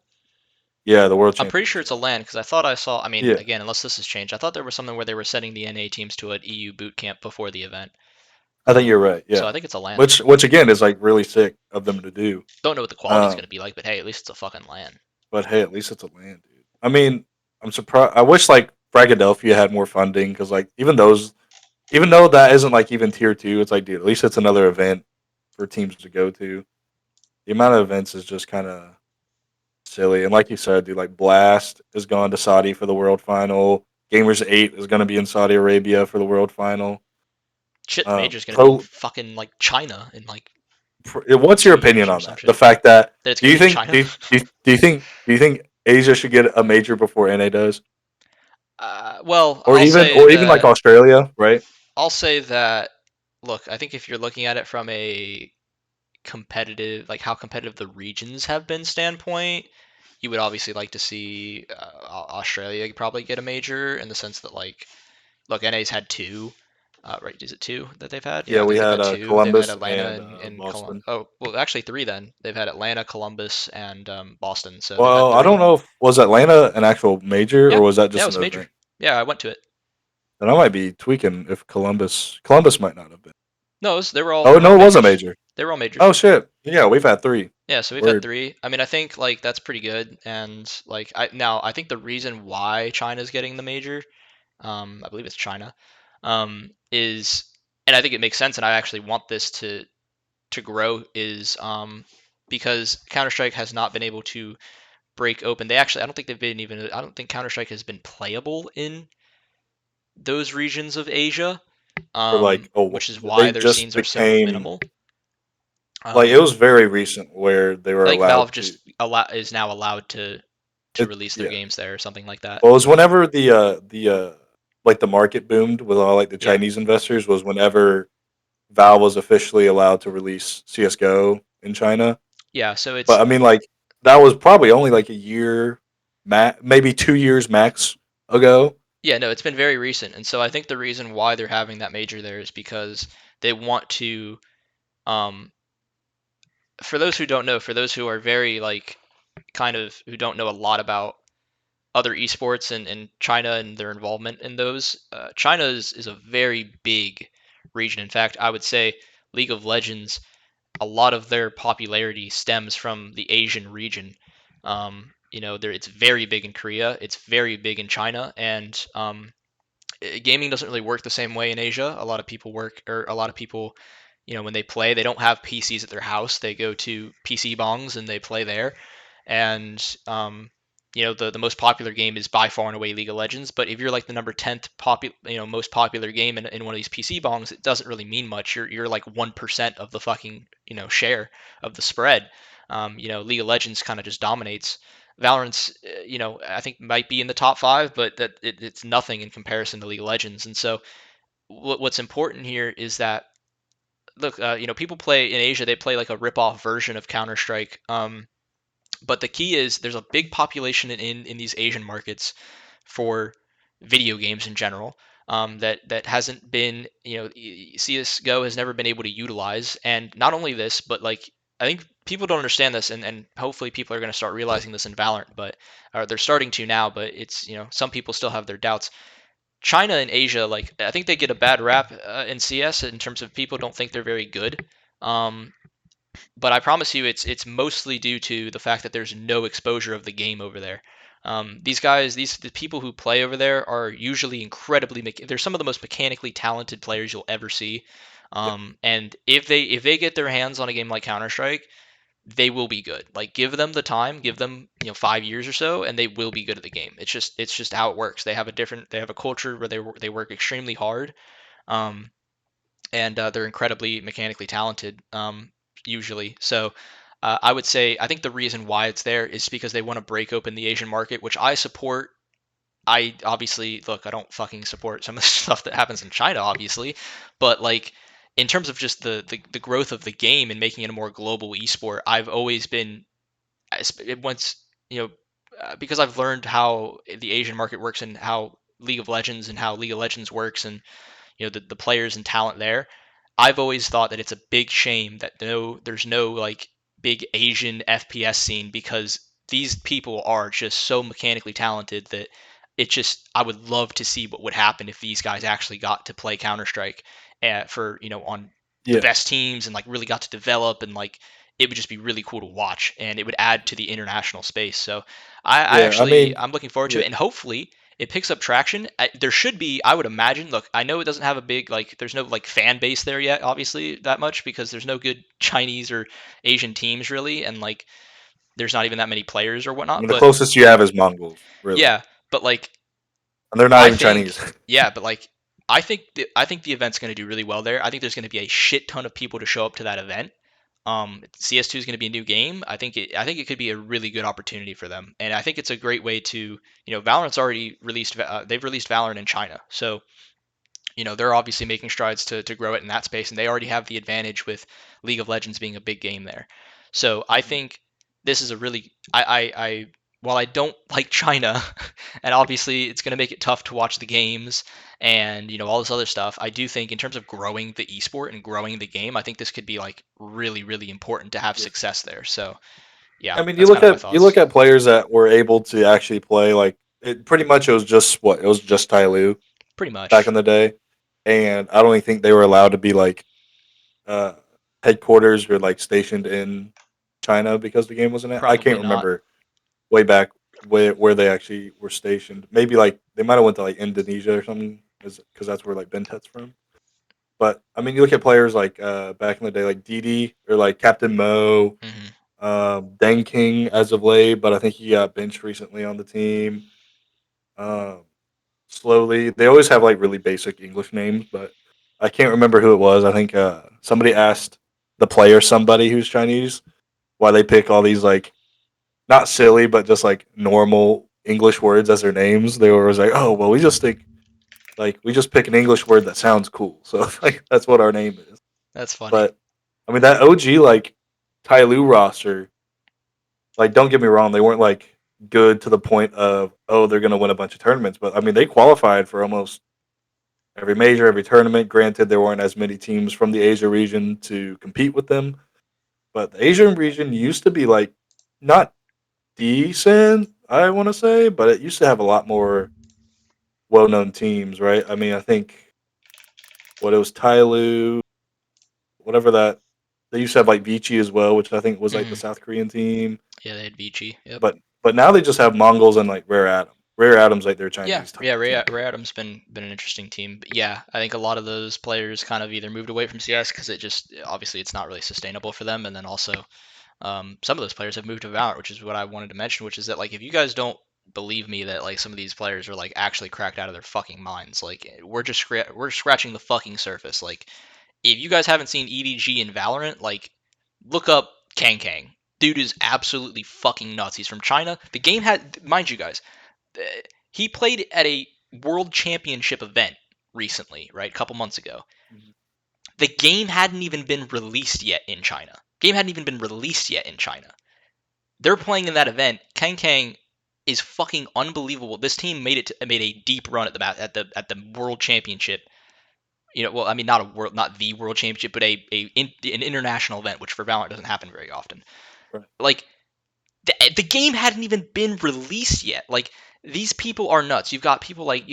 Yeah, the World I'm pretty sure it's Championship. a LAN because I thought I saw. I mean, Yeah, again, unless this has changed, I thought there was something where they were sending the NA teams to an EU boot camp before the event. I think you're right. So I Yeah, think it's a LAN. which again is like really sick of them to do. Don't know what the quality's Um, gonna be like, but hey, at least it's a fucking LAN. but hey, at least it's a LAN, dude. I mean, I'm surprised. I wish like Fragadelphia had more funding because like even though that isn't like even tier 2, it's like dude, at least it's another event for teams to go to. The amount of events is just kind of silly. And like you said, dude, like Blast is going to Saudi for the World Final. Gamers 8 is going to be in Saudi Arabia for the World Final. Shit, the major's gonna be in Pro, fucking like China in like what's your 2 years opinion or on some that? The shit. fact that That it's do gonna you be in think China. do you think Asia should get a major before NA does, Well, or even like Australia, right? I'll say that. Look, I think if you're looking at it from a competitive, like how competitive the regions have been standpoint, you would obviously like to see Australia probably get a major in the sense that like, look, NA's had two. Right, is it two that they've had? Yeah, Yeah, I we think they've had had two. They've had Columbus Atlanta and and Boston. Oh, well, actually three then. They've had Atlanta, Columbus, and Boston. So they've had Well, I don't three. know if was Atlanta an actual major Yeah, or was that yeah, it just was an a major. event. Yeah, I went to it. Then I might be tweaking if Columbus might not have been. No, Oh they were no, all it was a majors. major. They were all majors. Oh shit. Yeah, we've had 3. Yeah, so we've had Word. three. I mean, I think like that's pretty good. And like I think the reason why China's getting the major, I believe it's China, is, and I think it makes sense, and I actually want this to grow, is because Counter Strike has not been able to break open. They actually, I don't think they've been even. I don't think Counter Strike has been playable in those regions of Asia, For like which is they why their just scenes are so became minimal. like it Um, was very recent where they were I think Valve allowed to just is now allowed to it release their yeah. games there or something like that. Well, it was whenever the like the market boomed with all like the Yeah, Chinese investors was whenever Valve was officially allowed to release CS:GO in China. yeah. So it's But I mean like that was probably only like a year maybe 2 years max ago. yeah, no, it's been very recent, and so I think the reason why they're having that major there is because they want to. Um, for those who don't know, for those who are very like kind of who don't know a lot about other esports and China and their involvement in those, China is a very big region. In fact, I would say League of Legends, a lot of their popularity stems from the Asian region. It's very big in Korea, it's very big in China, and gaming doesn't really work the same way in Asia. A lot of people, when they play, they don't have PCs at their house. They go to PC bongs and they play there. And the most popular game is by far and away League of Legends. But if you're like the number 10th most popular game in one of these PC bongs, it doesn't really mean much. You're like 1% of the fucking share of the spread. League of Legends kind of just dominates. Valorant's, I think might be in the top five, but it's nothing in comparison to League of Legends. And so, what's important here is that look, people play in Asia. They play like a rip-off version of Counter Strike. But the key is there's a big population in these Asian markets for video games in general. That hasn't been, CS:GO has never been able to utilize. And not only this, but like I think people don't understand this, and hopefully people are going to start realizing this in Valorant, but they're starting to now. But it's some people still have their doubts. China and Asia, like I think they get a bad rap in CS in terms of people don't think they're very good. Um, but I promise you, it's mostly due to the fact that there's no exposure of the game over there. These guys, the people who play over there are usually incredibly. They're some of the most mechanically talented players you'll ever see. Yeah. And if they get their hands on a game like Counter Strike, they will be good. Like give them the time, give them 5 years or so, and they will be good at the game. It's just how it works. They have a culture where they work extremely hard, um, and they're incredibly mechanically talented usually. So I would say I think the reason why it's there is because they want to break open the Asian market, which I support. I obviously look, I don't fucking support some of the stuff that happens in China, obviously, but like in terms of just the growth of the game and making it a more global esport, I've always been once because I've learned how the Asian market works and how League of Legends works and the players and talent there. I've always thought that it's a big shame that there's no like big Asian FPS scene because these people are just so mechanically talented that I would love to see what would happen if these guys actually got to play Counter Strike for on the Yeah, best teams and like really got to develop and like it would just be really cool to watch and it would add to the international space. So yeah. I mean, I'm looking forward to yeah. it and hopefully it picks up traction. There should be, I would imagine. Look, I know it doesn't have a big like, there's no like fan base there yet, obviously that much because there's no good Chinese or Asian teams really, and like there's not even that many players or I whatnot. mean, the But closest you have is Mongols, really, yeah, but like and they're not I even Chinese. think, yeah, but like I think the event's going to do really well there. I think there's going to be a shit ton of people to show up to that event. CS2 is going to be a new game. I think it could be a really good opportunity for them, and I think it's a great way to Valorant's already released. They've released Valorant in China, so they're obviously making strides to grow it in that space, and they already have the advantage with League of Legends being a big game there. So I Mhm. think this is a really I while I don't like China, and obviously it's going to make it tough to watch the games and all this other stuff, I do think in terms of growing the esport and growing the game, I think this could be like really really important to have Yeah. success there. So yeah, I mean, that's kind of my you look thoughts. at players that were able to actually play. Like it pretty much it was just what it was just Tai Lu Pretty back much. in the day, and I don't even think they were allowed to be like uh, headquarters or like stationed in China because the game wasn't. I Probably can't not. remember way back where they actually were stationed. Maybe like they might have went to like Indonesia or something, because that's where like Bentet's from. But I mean, you look at players like back in the day, like Didi or like Captain Mo, Hmm. Deng King as of late, but I think he got benched recently on the team. Um, Slowly, they always have like really basic English names, but I can't remember who it was. I think somebody asked the player, somebody who's Chinese, why they pick all these like not silly, but just like normal English words as their names. They were always like, "Oh, well, we just pick an English word that sounds cool." So like that's what our name is. That's funny. But I mean that OG like Tai Lu roster, like don't get me wrong, they weren't like good to the point of oh they're gonna win a bunch of tournaments, but I mean they qualified for almost every major, every tournament. Granted, there weren't as many teams from the Asia region to compete with them, but the Asian region used to be like not decent, I want to say, but it used to have a lot more well-known teams, right? I mean, I think what it was Tyloo, whatever that they used to have like Vici as well, which I think was like the Hmm. South Korean team. Yeah, they had Vici. Yep. But now they just have Mongols and like Rare Atom. Rare Atom's like their Yeah, Chinese yeah. team. Ray Adams been an interesting team, but yeah, I think a lot of those players kind of either moved away from CS because it just obviously it's not really sustainable for them, and then also some of those players have moved to Valorant, which is what I wanted to mention, which is that like if you guys don't believe me that like some of these players are like actually cracked out of their fucking minds, like we're scratching the fucking surface. Like if you guys haven't seen EDG in Valorant, like look up Kang Kang. Dude is absolutely fucking nuts. He's from China. The game had, mind you guys, uh, he played at a world championship event recently, right? A couple months ago. Mhm. The game hadn't even been released yet in China. Game hadn't even been released yet in China. They're playing in that event. Kang Kang is fucking unbelievable. This team made a deep run at the world championship. Well, I mean, not the world championship, but an international event, which for Valorant doesn't happen very often. Right. Like the game hadn't even been released yet. Like these people are nuts. You've got people like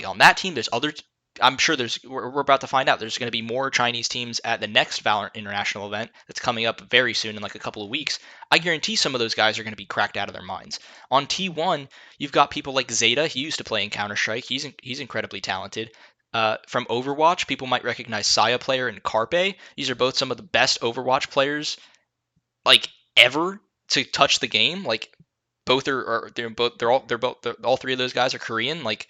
on that team. There's other. I'm sure we're about to find out. There's going to be more Chinese teams at the next Valorant International event that's coming up very soon in like a couple of weeks. I guarantee some of those guys are going to be cracked out of their minds. On T1, you've got people like Zeta. He used to play in Counter Strike. He's incredibly talented. From Overwatch, people might recognize Saya Player and Carpe. These are both some of the best Overwatch players like ever to touch the game. Like both are they're all three of those guys are Korean. Like,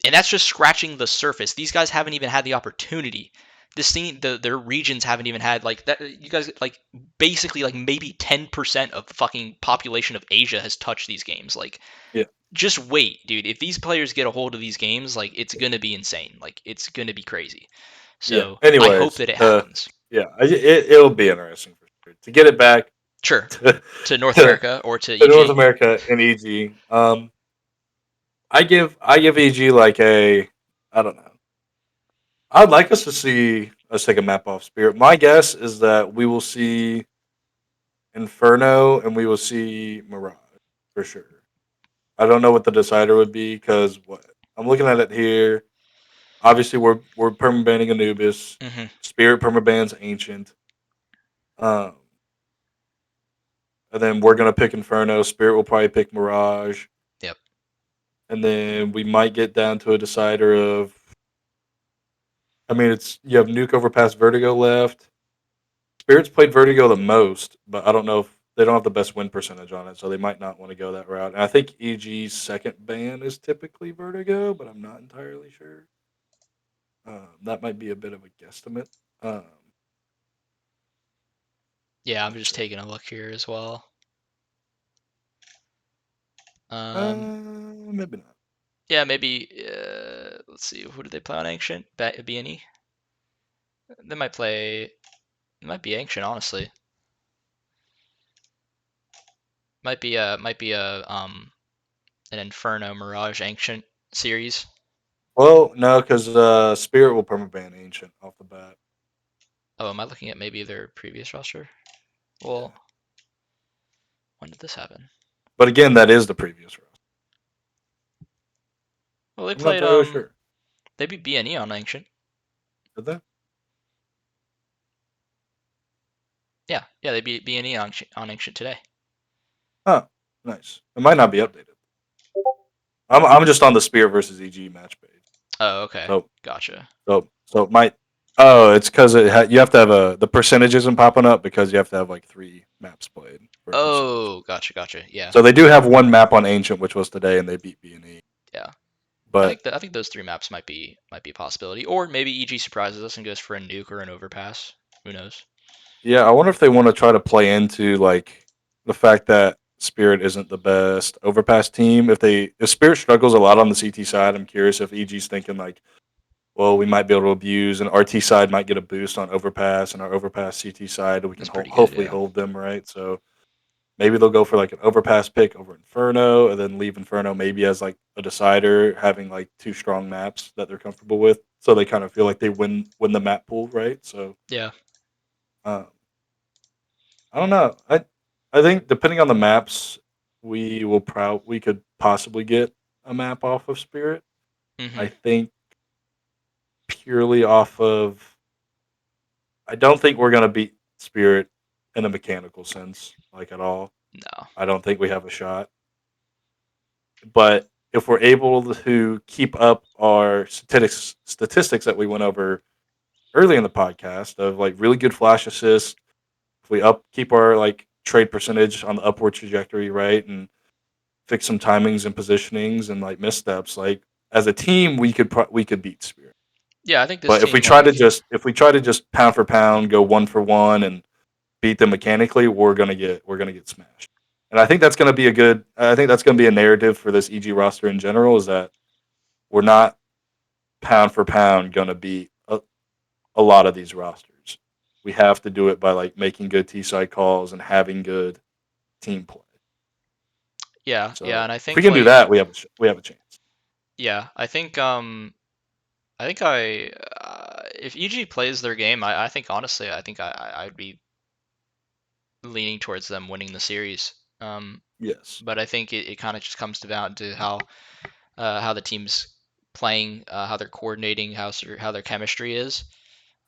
and that's just scratching the surface. These guys haven't even had the opportunity. Their regions haven't even had like that. You guys like basically like maybe 10% of the fucking population of Asia has touched these games. Like, Yeah. just wait, dude. If these players get a hold of these games, like it's gonna be insane. Like it's gonna be crazy. Yeah. So I hope Anyways, that it happens. yeah, it'll be interesting for sure to get it back Sure, to, to North to, America or to North EG. America and EG. I give EG like a, I don't know. I'd like us to see us take a map off Spirit. My guess is that we will see Inferno and we will see Mirage for sure. I don't know what the decider would be because what I'm looking at it here. Obviously, we're permabanning Anubis. Hmm. Spirit permabans Ancient. Um, and then we're gonna pick Inferno. Spirit will probably pick Mirage, Yep. and then we might get down to a decider of. I mean, it's you have Nuke Overpass Vertigo left. Spirits played Vertigo the most, but I don't know if they don't have the best win percentage on it, so they might not want to go that route. And I think EG's second ban is typically Vertigo, but I'm not entirely sure. That might be a bit of a guesstimate. Um, Yeah, I'm let's just see. taking a look here as well. Uh, Um, maybe not. yeah, maybe. Let's see. Who do they play on Ancient? B&E. They might play. It might be Ancient, honestly. Might be a an Inferno Mirage Ancient series. Well, no, because Spirit will permaban Ancient off the bat. Oh, am I looking at maybe their previous roster? Yeah, Well, when did this happen? but again, that is the previous round. Well, they I'm not played entirely sure. they beat B&E on Ancient. Did they? Yeah, they beat B&E on Ancient today. Huh. Nice. It might not be updated. I'm just on the Spirit versus EG match page. Oh, okay, So gotcha. so it might. Oh, it's because you have to have the percentage isn't popping up because you have to have like 3 maps played for a percentage. Oh, gotcha. Yeah, So they do have one map on Ancient, which was today, and they beat B&E. yeah. But I think those three maps might be a possibility, or maybe EG surprises us and goes for a nuke or an overpass. Who knows? yeah, I wonder if they want to try to play into like the fact that Spirit isn't the best overpass team. If Spirit struggles a lot on the CT side, I'm curious if EG's thinking like, well, we might be able to abuse, and RT side might get a boost on overpass, and our overpass CT side we can That's pretty good. hopefully Yeah. hold them right. So maybe they'll go for like an overpass pick over Inferno, and then leave Inferno maybe as like a decider, having like 2 strong maps that they're comfortable with, so they kind of feel like they win the map pool, right? So Yeah. um, I don't know. I think depending on the maps, we could possibly get a map off of Spirit. I Hmm. think purely off of. I don't think we're gonna beat Spirit in a mechanical sense, like at all. No. I don't think we have a shot. But if we're able to keep up our statistics that we went over early in the podcast of like really good flash assists, if we keep our like trade percentage on the upward trajectory, right, and fix some timings and positionings and like missteps, like as a team we could beat Spirit. Yeah, I think this But team like if we try to just pound for pound go 1 for 1 and beat them mechanically, we're gonna get smashed. And I think that's gonna be a good. I think that's gonna be a narrative for this EG roster in general is that we're not pound for pound gonna beat a lot of these rosters. We have to do it by like making good T side calls and having good team play. yeah, So and I if we think can do like that, we have a chance. yeah, I think I if EG plays their game, I think honestly, I think I'd be leaning towards them winning the series. Yes. But I think it kind of just comes down to how the team's playing, how they're coordinating, how their chemistry is.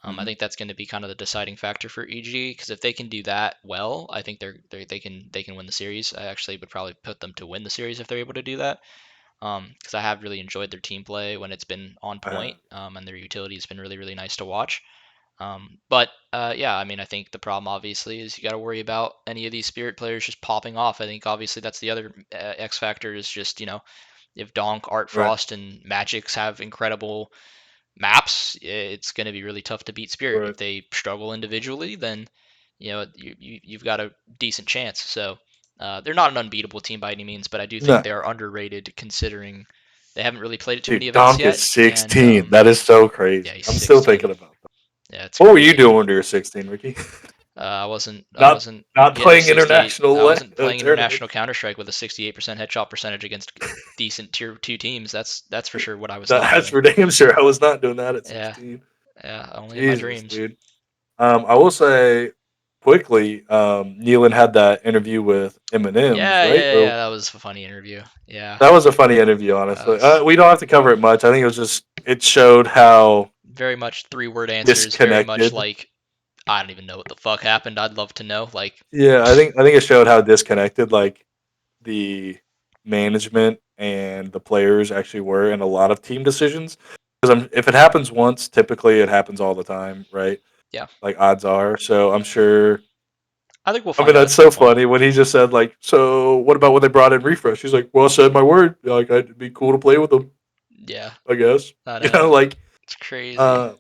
I Hmm. think that's going to be kind of the deciding factor for EG because if they can do that well, I think they can win the series. I actually would probably put them to win the series if they're able to do that. Because I have really enjoyed their team play when it's been on point, and their utility has been really nice to watch. But yeah, I mean, I think the problem obviously is you got to worry about any of these Spirit players just popping off. I think obviously that's the other X factor is just if Donk, Art Right. Frost, and Magix have incredible maps, it's going to be really tough to beat Spirit. Right. If they struggle individually, then you've got a decent chance. So they're not an unbeatable team by any means, but I do think No, they are underrated considering they haven't really played at too many dude, events Donk yet. is And 16. That is so yeah, crazy. he's I'm still thinking 16. about that. Yeah, it's What were you crazy. doing when you were 16, Ricky? I wasn't I not wasn't not getting a playing 68. international I wasn't playing tournaments. international Counter Strike with a 68% headshot percentage against decent tier two teams. That's for sure what I was not That's doing. for damn sure. I was not doing that at Yeah, 16. yeah, only in my Jesus, dreams. dude. I will say quickly, NeaLan had that interview with Mnmzzz, Yeah, right? yeah, Or yeah. That was a funny interview. Yeah, that was a funny interview, that honestly. was We don't have to cover it much. I think it was just it showed how very much three-word answers. Very much disconnected. like I don't even know what the fuck happened. I'd love to know. Like, Yeah, I think it showed how disconnected like the management and the players actually were in a lot of team decisions. Because if it happens once, typically it happens all the time, right? yeah, Like odds are. So I'm sure. I think we'll I mean, find out at that's some so point. funny when he just said like, "So what about when they brought in refresh?" He's like, "Well, I said my word. Like, it'd be cool to play with them, Yeah, I guess." I You know. know, like, It's crazy. uh,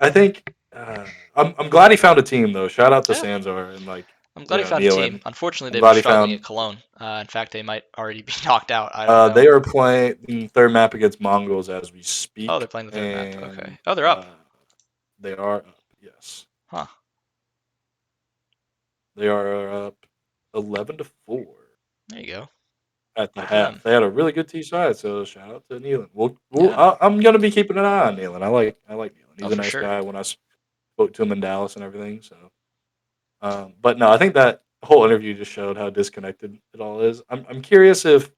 I think I'm glad he found a team though. Shout out to Yeah, Sanzar and like I'm glad he found a Nealon. team. Unfortunately, I'm they've been glad he struggling found. at Cologne. In fact, they might already be knocked out. I don't know. They are playing third map against Mongols as we Oh, they're speak, playing the third map. Okay. and Oh, they're up. they are up. Yes, Huh. they are up 11-4 There you go. at the Good for them. half. They had a really good T side, so shout out to Nealon. Yeah. I'm gonna be keeping an eye on Nealon. I like Nealon. Oh, He's a for nice sure. guy. When I spoke to him in Dallas and everything, so but no, I think that whole interview just showed how disconnected it all is. I'm curious if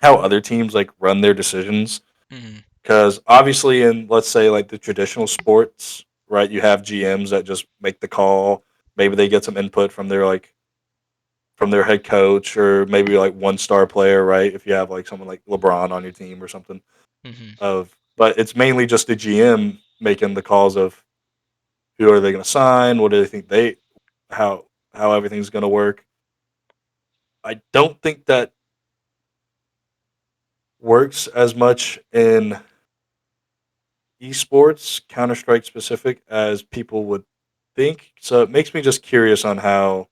how other teams like run their decisions. Hmm. Because obviously, in let's say like the traditional sports, right, you have GMs that just make the call. Maybe they get some input from their from their head coach, or maybe like one star player, right? If you have like someone like LeBron on your team or something. Hmm. But it's mainly just the GM making the calls of who are they going to sign, what do they think how how everything's going to work. I don't think that works as much in esports, Counter Strike specific, as people would think. So it makes me just curious on how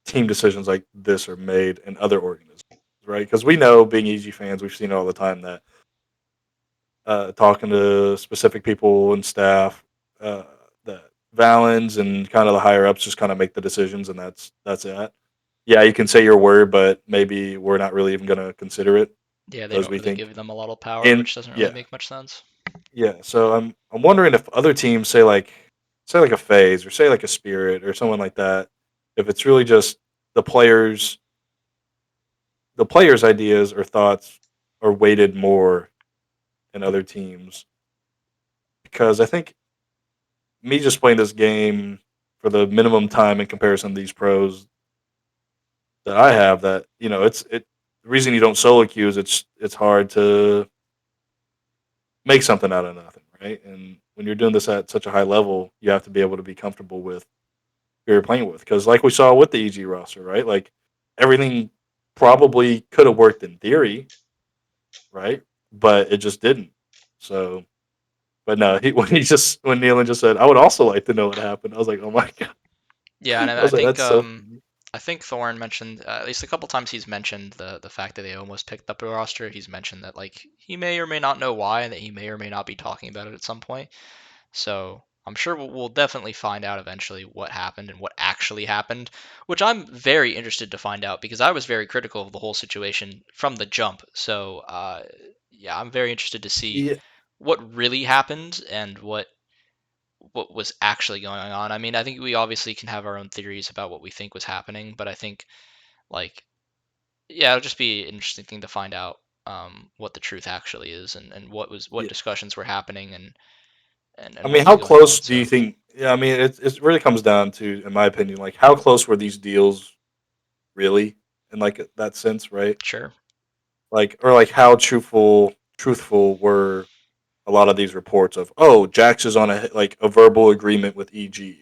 team decisions like this are made in other organizations, right? Because we know, being EG fans, we've seen it all the time that talking to specific people and staff, uh, that Valens and kind of the higher ups just kind of make the decisions, and that's it. Yeah, you can say your word, but maybe we're not really even going to consider it Yeah, they because don't we really think give them a lot of power, in which doesn't really yeah. make much sense. Yeah, so I'm wondering if other teams say like a phase or say like a spirit or someone like that, if it's really just the players the players' ideas or thoughts are weighted more in other teams. Because I think me just playing this game for the minimum time in comparison to these pros that I have, that it's the reason you don't solo queue is it's hard to make something out of nothing, right? And when you're doing this at such a high level, you have to be able to be comfortable with who you're playing with. Because like we saw with the EG roster, right? Like everything probably could have worked in theory, right? But it just didn't. So, but no, when Nealon just said, "I would also like to know what happened," I was like, "Oh my god!" Yeah, and I I was like, think "That's so funny." I think Thorne mentioned at least a couple times he's mentioned the fact that they almost picked up the roster. He's mentioned that like he may or may not know why, and that he may or may not be talking about it at some point. So I'm sure we'll definitely find out eventually what happened and what actually happened, which I'm very interested to find out because I was very critical of the whole situation from the jump. So yeah, I'm very interested to see Yeah, what really happened and what was actually going on. I mean, I think we obviously can have our own theories about what we think was happening, but I think like yeah, it'll just be an interesting thing to find out what the truth actually is and what yeah. discussions were happening I and what mean, was how going on. close do So you think? Yeah, I mean, it really comes down to, in my opinion, like how close were these deals really, in like that sense, right? sure. Like, or like how truthful were a lot of these reports of, oh, Jax is on a verbal agreement with EG,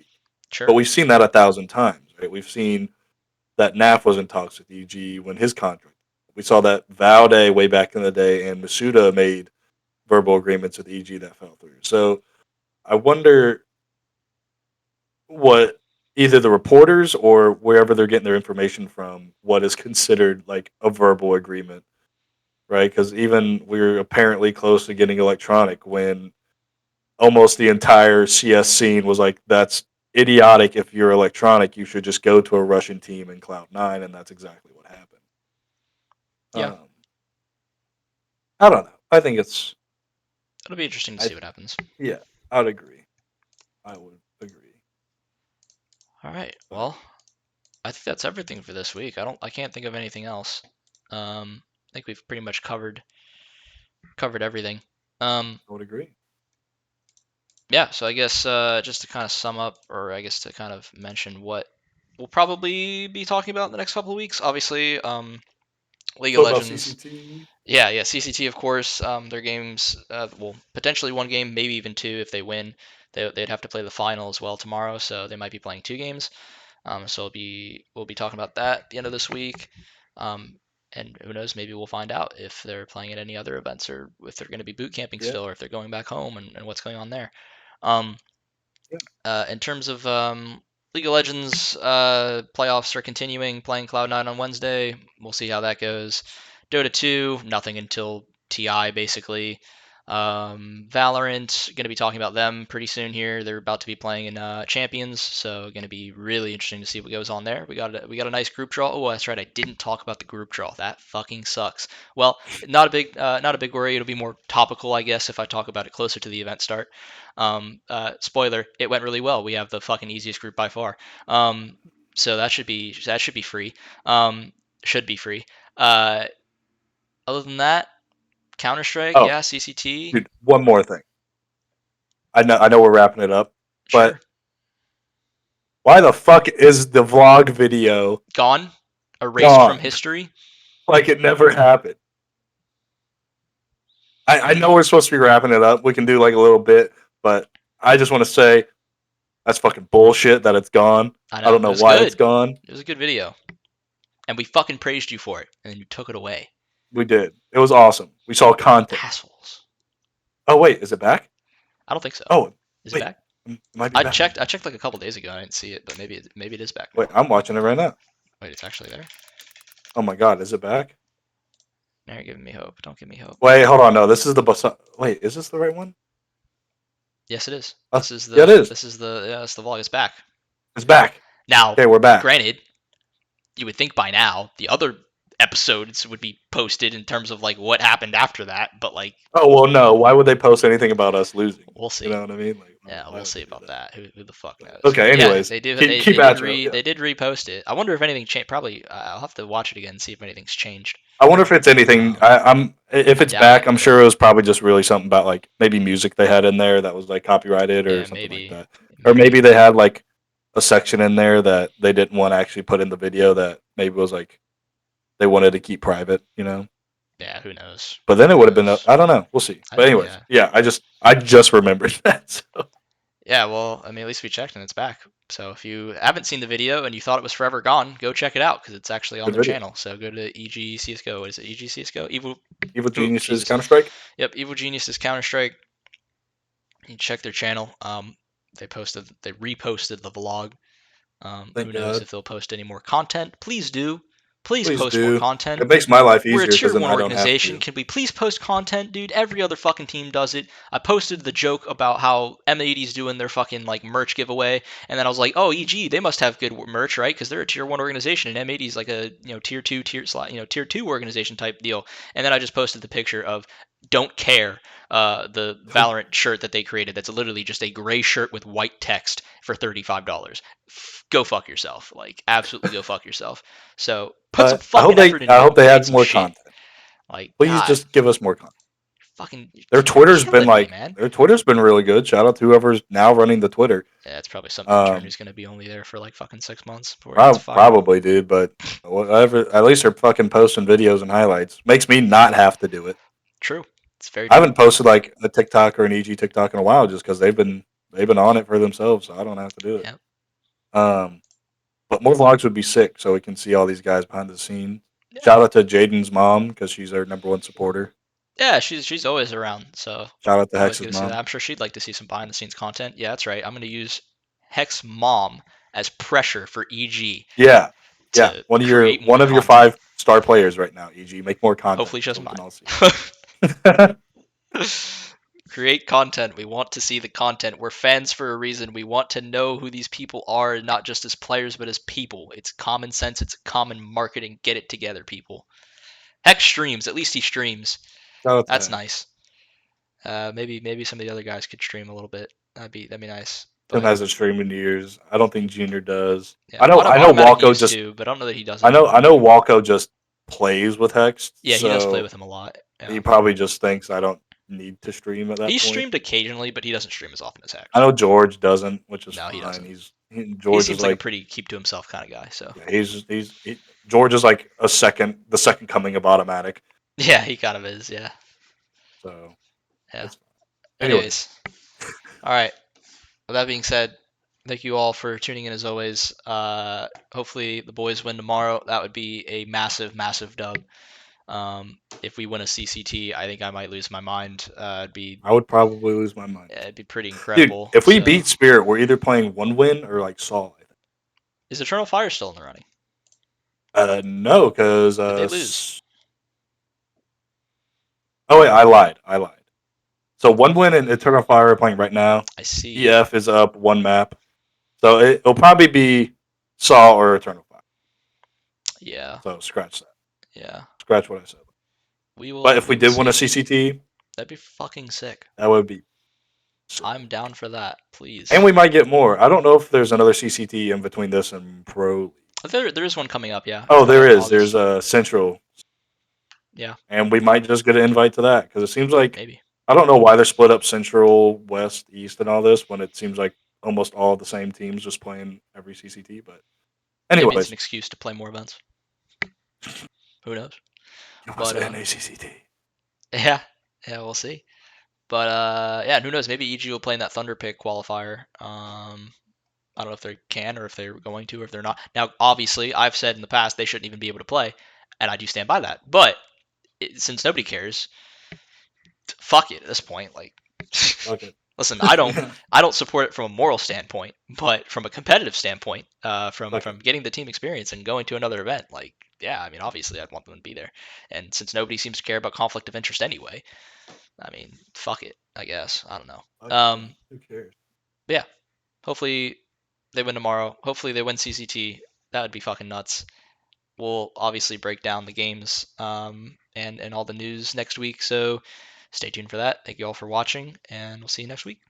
but Sure. we've seen that 1,000 times, right? We've seen that NAF was in talks with EG when his contract. We saw that Valde way back in the day, and Masuda made verbal agreements with EG that fell through. So I wonder what either the reporters or wherever they're getting their information from, what is considered like a verbal agreement, right? Because even we're apparently close to getting electronic when almost the entire CS scene was like, that's idiotic. If you're electronic, you should just go to a Russian team in Cloud9, and that's exactly what happened. Yeah. Um, I don't know. I think it's. It'll be interesting to I see what happens. Yeah, I'd agree. I would agree. All right. But Well, I think that's everything for this week. I can't think of anything else. I think we've pretty much covered everything. I would agree. Yeah, so I guess just to kind of sum up, or I guess to kind of mention what we'll probably be talking about in the next couple of weeks. Obviously, League of What about Legends. CCT? Yeah, CCT, of course. Their games, well, potentially one game, maybe even two if they win. They'd have to play the final as well tomorrow, so they might be playing two games. So we'll be talking about that at the end of this week. And who knows, maybe we'll find out if they're playing at any other events or if they're going to be boot camping Yeah, still or if they're going back home and what's going on there. Um, yeah, in terms of League of Legends, playoffs are continuing, playing Cloud9 on Wednesday. We'll see how that goes. Dota 2, nothing until TI, basically. Valorant, going to be talking about them pretty soon here. They're about to be playing in Champions, so going to be really interesting to see what goes on there. We got a nice group draw. Oh, that's right, I didn't talk about the group draw. That fucking sucks. Well, not a big worry. It'll be more topical, I guess, if I talk about it closer to the event start. Spoiler, it went really well. We have the fucking easiest group by far. So that should be free. Should be free. Uh, other than that, Counter Strike, Oh, yeah, CCT, dude, one more thing. I know we're wrapping it up, sure. but why the fuck is the vlog video Gone, erased from gone? history. Like it never happened. I know we're supposed to be wrapping it up. We can do like a little bit, but I just want to say that's fucking bullshit that it's gone. I I know don't it know was why it's good. gone. It was a good video, and we fucking praised you for it, and then you took it away. We did. It was awesome. We saw content. Assholes. Oh wait, is it back? I don't think so. Oh Is it wait, back? it might be back. I checked like a couple days ago. I didn't see it, but maybe it is back Wait, now. I'm watching it right now. Wait, it's actually there. Oh my god, is it back? Now you're giving me hope. Don't give me hope. Wait, hold on. No, this is the bus. Wait, is this the right one? Yes, it is. Yeah, it is. This is the yeah, it's the vlog. It's back. It's back. Now, Okay, we're back. granted, you would think by now the other episodes would be posted in terms of like what happened after that, but like Oh well, no. Why would they post anything about us losing? we'll You see. know what I mean? Like, Yeah, why we'll would see they do about that? that. Who the fuck But, knows? okay. But yeah, Anyways, keep after it. Yeah. they did repost it. I wonder if anything changed. Probably I'll have to watch it again and see if anything's changed. I wonder if it's anything. Um, I'm if I it's doubt back. it, I'm but sure it was probably just really something about like maybe music they had in there that was like copyrighted or yeah, something like maybe that, or maybe maybe they had like a section in there that they didn't want to actually put in the video that maybe was like they wanted to keep private. You know. yeah. Who knows? But then it Who would have been. knows? I don't know. We'll see. I But think anyways, yeah. yeah. I just remembered that. So Yeah, well, I mean, at least we checked and it's back. So if you haven't seen the video and you thought it was forever gone, go check it out because it's actually on good their video. channel. So go to EG CS:GO. What is it? EG CS:GO? Evil. Evil Oh, Geniuses Jesus. Counter Strike. Yep, Evil Geniuses Counter Strike. You check their channel. They reposted the vlog. Who Thank knows God. if they'll post any more content? Please do. Please Please post more do. content. It makes my life We're a easier because tier then one I don't have organization. to. Can we please post content, dude? Every other fucking team does it. I posted the joke about how M80's doing their fucking like merch giveaway, and then I was like, oh, EG, they must have good merch, right? Because they're a tier one organization, and M80's like a tier two organization type deal. And then I just posted the picture of don't care. The Valorant shirt that they created that's literally just a gray shirt with white text for $35. Go fuck yourself. Like, absolutely go fuck yourself. So put some But I hope fucking effort into I it hope and they create had some more shit. content. Like, Please God, just give us more content. Their you're Twitter's been killing me, like man. their Twitter's been really good. Shout out to whoever's now running the Twitter. Yeah, it's probably some intern Um, who's gonna be only there for like fucking 6 months before he gets fired. probably dude, but whatever. At least they're fucking posting videos and highlights. Makes me not have to do it. True. It's very I true. haven't posted like a TikTok or an EG TikTok in a while just because they've been on it for themselves, so I don't have to do it. Yeah. Um, but more vlogs would be sick, so we can see all these guys behind the scenes. Yeah. Shout out to Jaden's mom because she's our number one supporter. Yeah, she's always around, so Shout out to always Hex's good to see that. mom. I'm sure she'd like to see some behind the scenes content. Yeah, that's right. I'm gonna use Hex Mom as pressure for EG Yeah, yeah. to One of your create more one of your content. 5 star players right now. EG, make more content Hopefully, she so doesn't we can mind. all see it. Create content. We want to see the content. We're fans for a reason. We want to know who these people are, not just as players, but as people. It's common sense. It's common marketing. Get it together, people. Hex streams. At least he streams. Shout out to That's Hex. nice. Maybe some of the other guys could stream a little bit. That'd be nice. Tim But hasn't streamed in years. I don't think Junior does. yeah, I know. I know automatic Walco used just. to, but I don't know that he does I know. I anymore. know Walco just plays with Hex, Yeah, he does play so with him a lot. he Yeah, probably just thinks I don't need to stream at that he point. streamed occasionally, but he doesn't stream as often as I Hex. know George doesn't, which is No, he fine. doesn't. He George is seems like a like pretty keep to himself kind of guy. So yeah, George is like the second coming of automatic. yeah, he kind of is. Yeah, So yeah. that's fine. Anyways, Anyways, all right. With that being said, thank you all for tuning in as always. Hopefully the boys win tomorrow. That would be a massive, massive dub. If we win a CCT, I think I might lose my mind. I would probably lose my mind as It'd well. be pretty Dude, incredible. if we So beat Spirit, we're either playing one win or like Saul. is Eternal Fire still in the running? No, because Did they lose? oh wait, I lied. I lied. So one win and Eternal Fire are playing right now. I see. EF is up one map, so it'll probably be Saw or Eternal Fire. Yeah, So scratch that. yeah. Scratch what I said. We But will. if We we will did win a see. CCT, That'd be fucking sick. that would be sick. I'm down for that. And Please. we might get more. I don't know if there's another CCT in between this and Pro. There is one coming up. Yeah, Oh, coming there up in is. There's August. a Central, Yeah, and we might just get an invite to that because it seems like maybe. I don't know why they're split up Central, West, East, and all this when it seems like almost all the same teams just playing every CCT. But Maybe it's an anyways, excuse to play more events. Who knows? you was But in a CCT. yeah, yeah, we'll see. But yeah, who knows? Maybe EG will play in that Thunder Pick qualifier. I don't know if they can or if they're going to or if they're not. Now, obviously, I've said in the past they shouldn't even be able to play, and I do stand by that. But since nobody cares, fuck it at this point. Like, Okay. listen, I don't support it from a moral standpoint, but from a competitive standpoint, Okay. from getting the team experience and going to another event, like, yeah, I mean, obviously, I'd want them to be there. And since nobody seems to care about conflict of interest anyway, I mean, fuck it, I guess. I don't know. Okay. Who cares? But yeah, hopefully they win tomorrow. Hopefully they win CCT. That would be fucking nuts. We'll obviously break down the games and all the news next week. So stay tuned for that. Thank you all for watching, and we'll see you next week.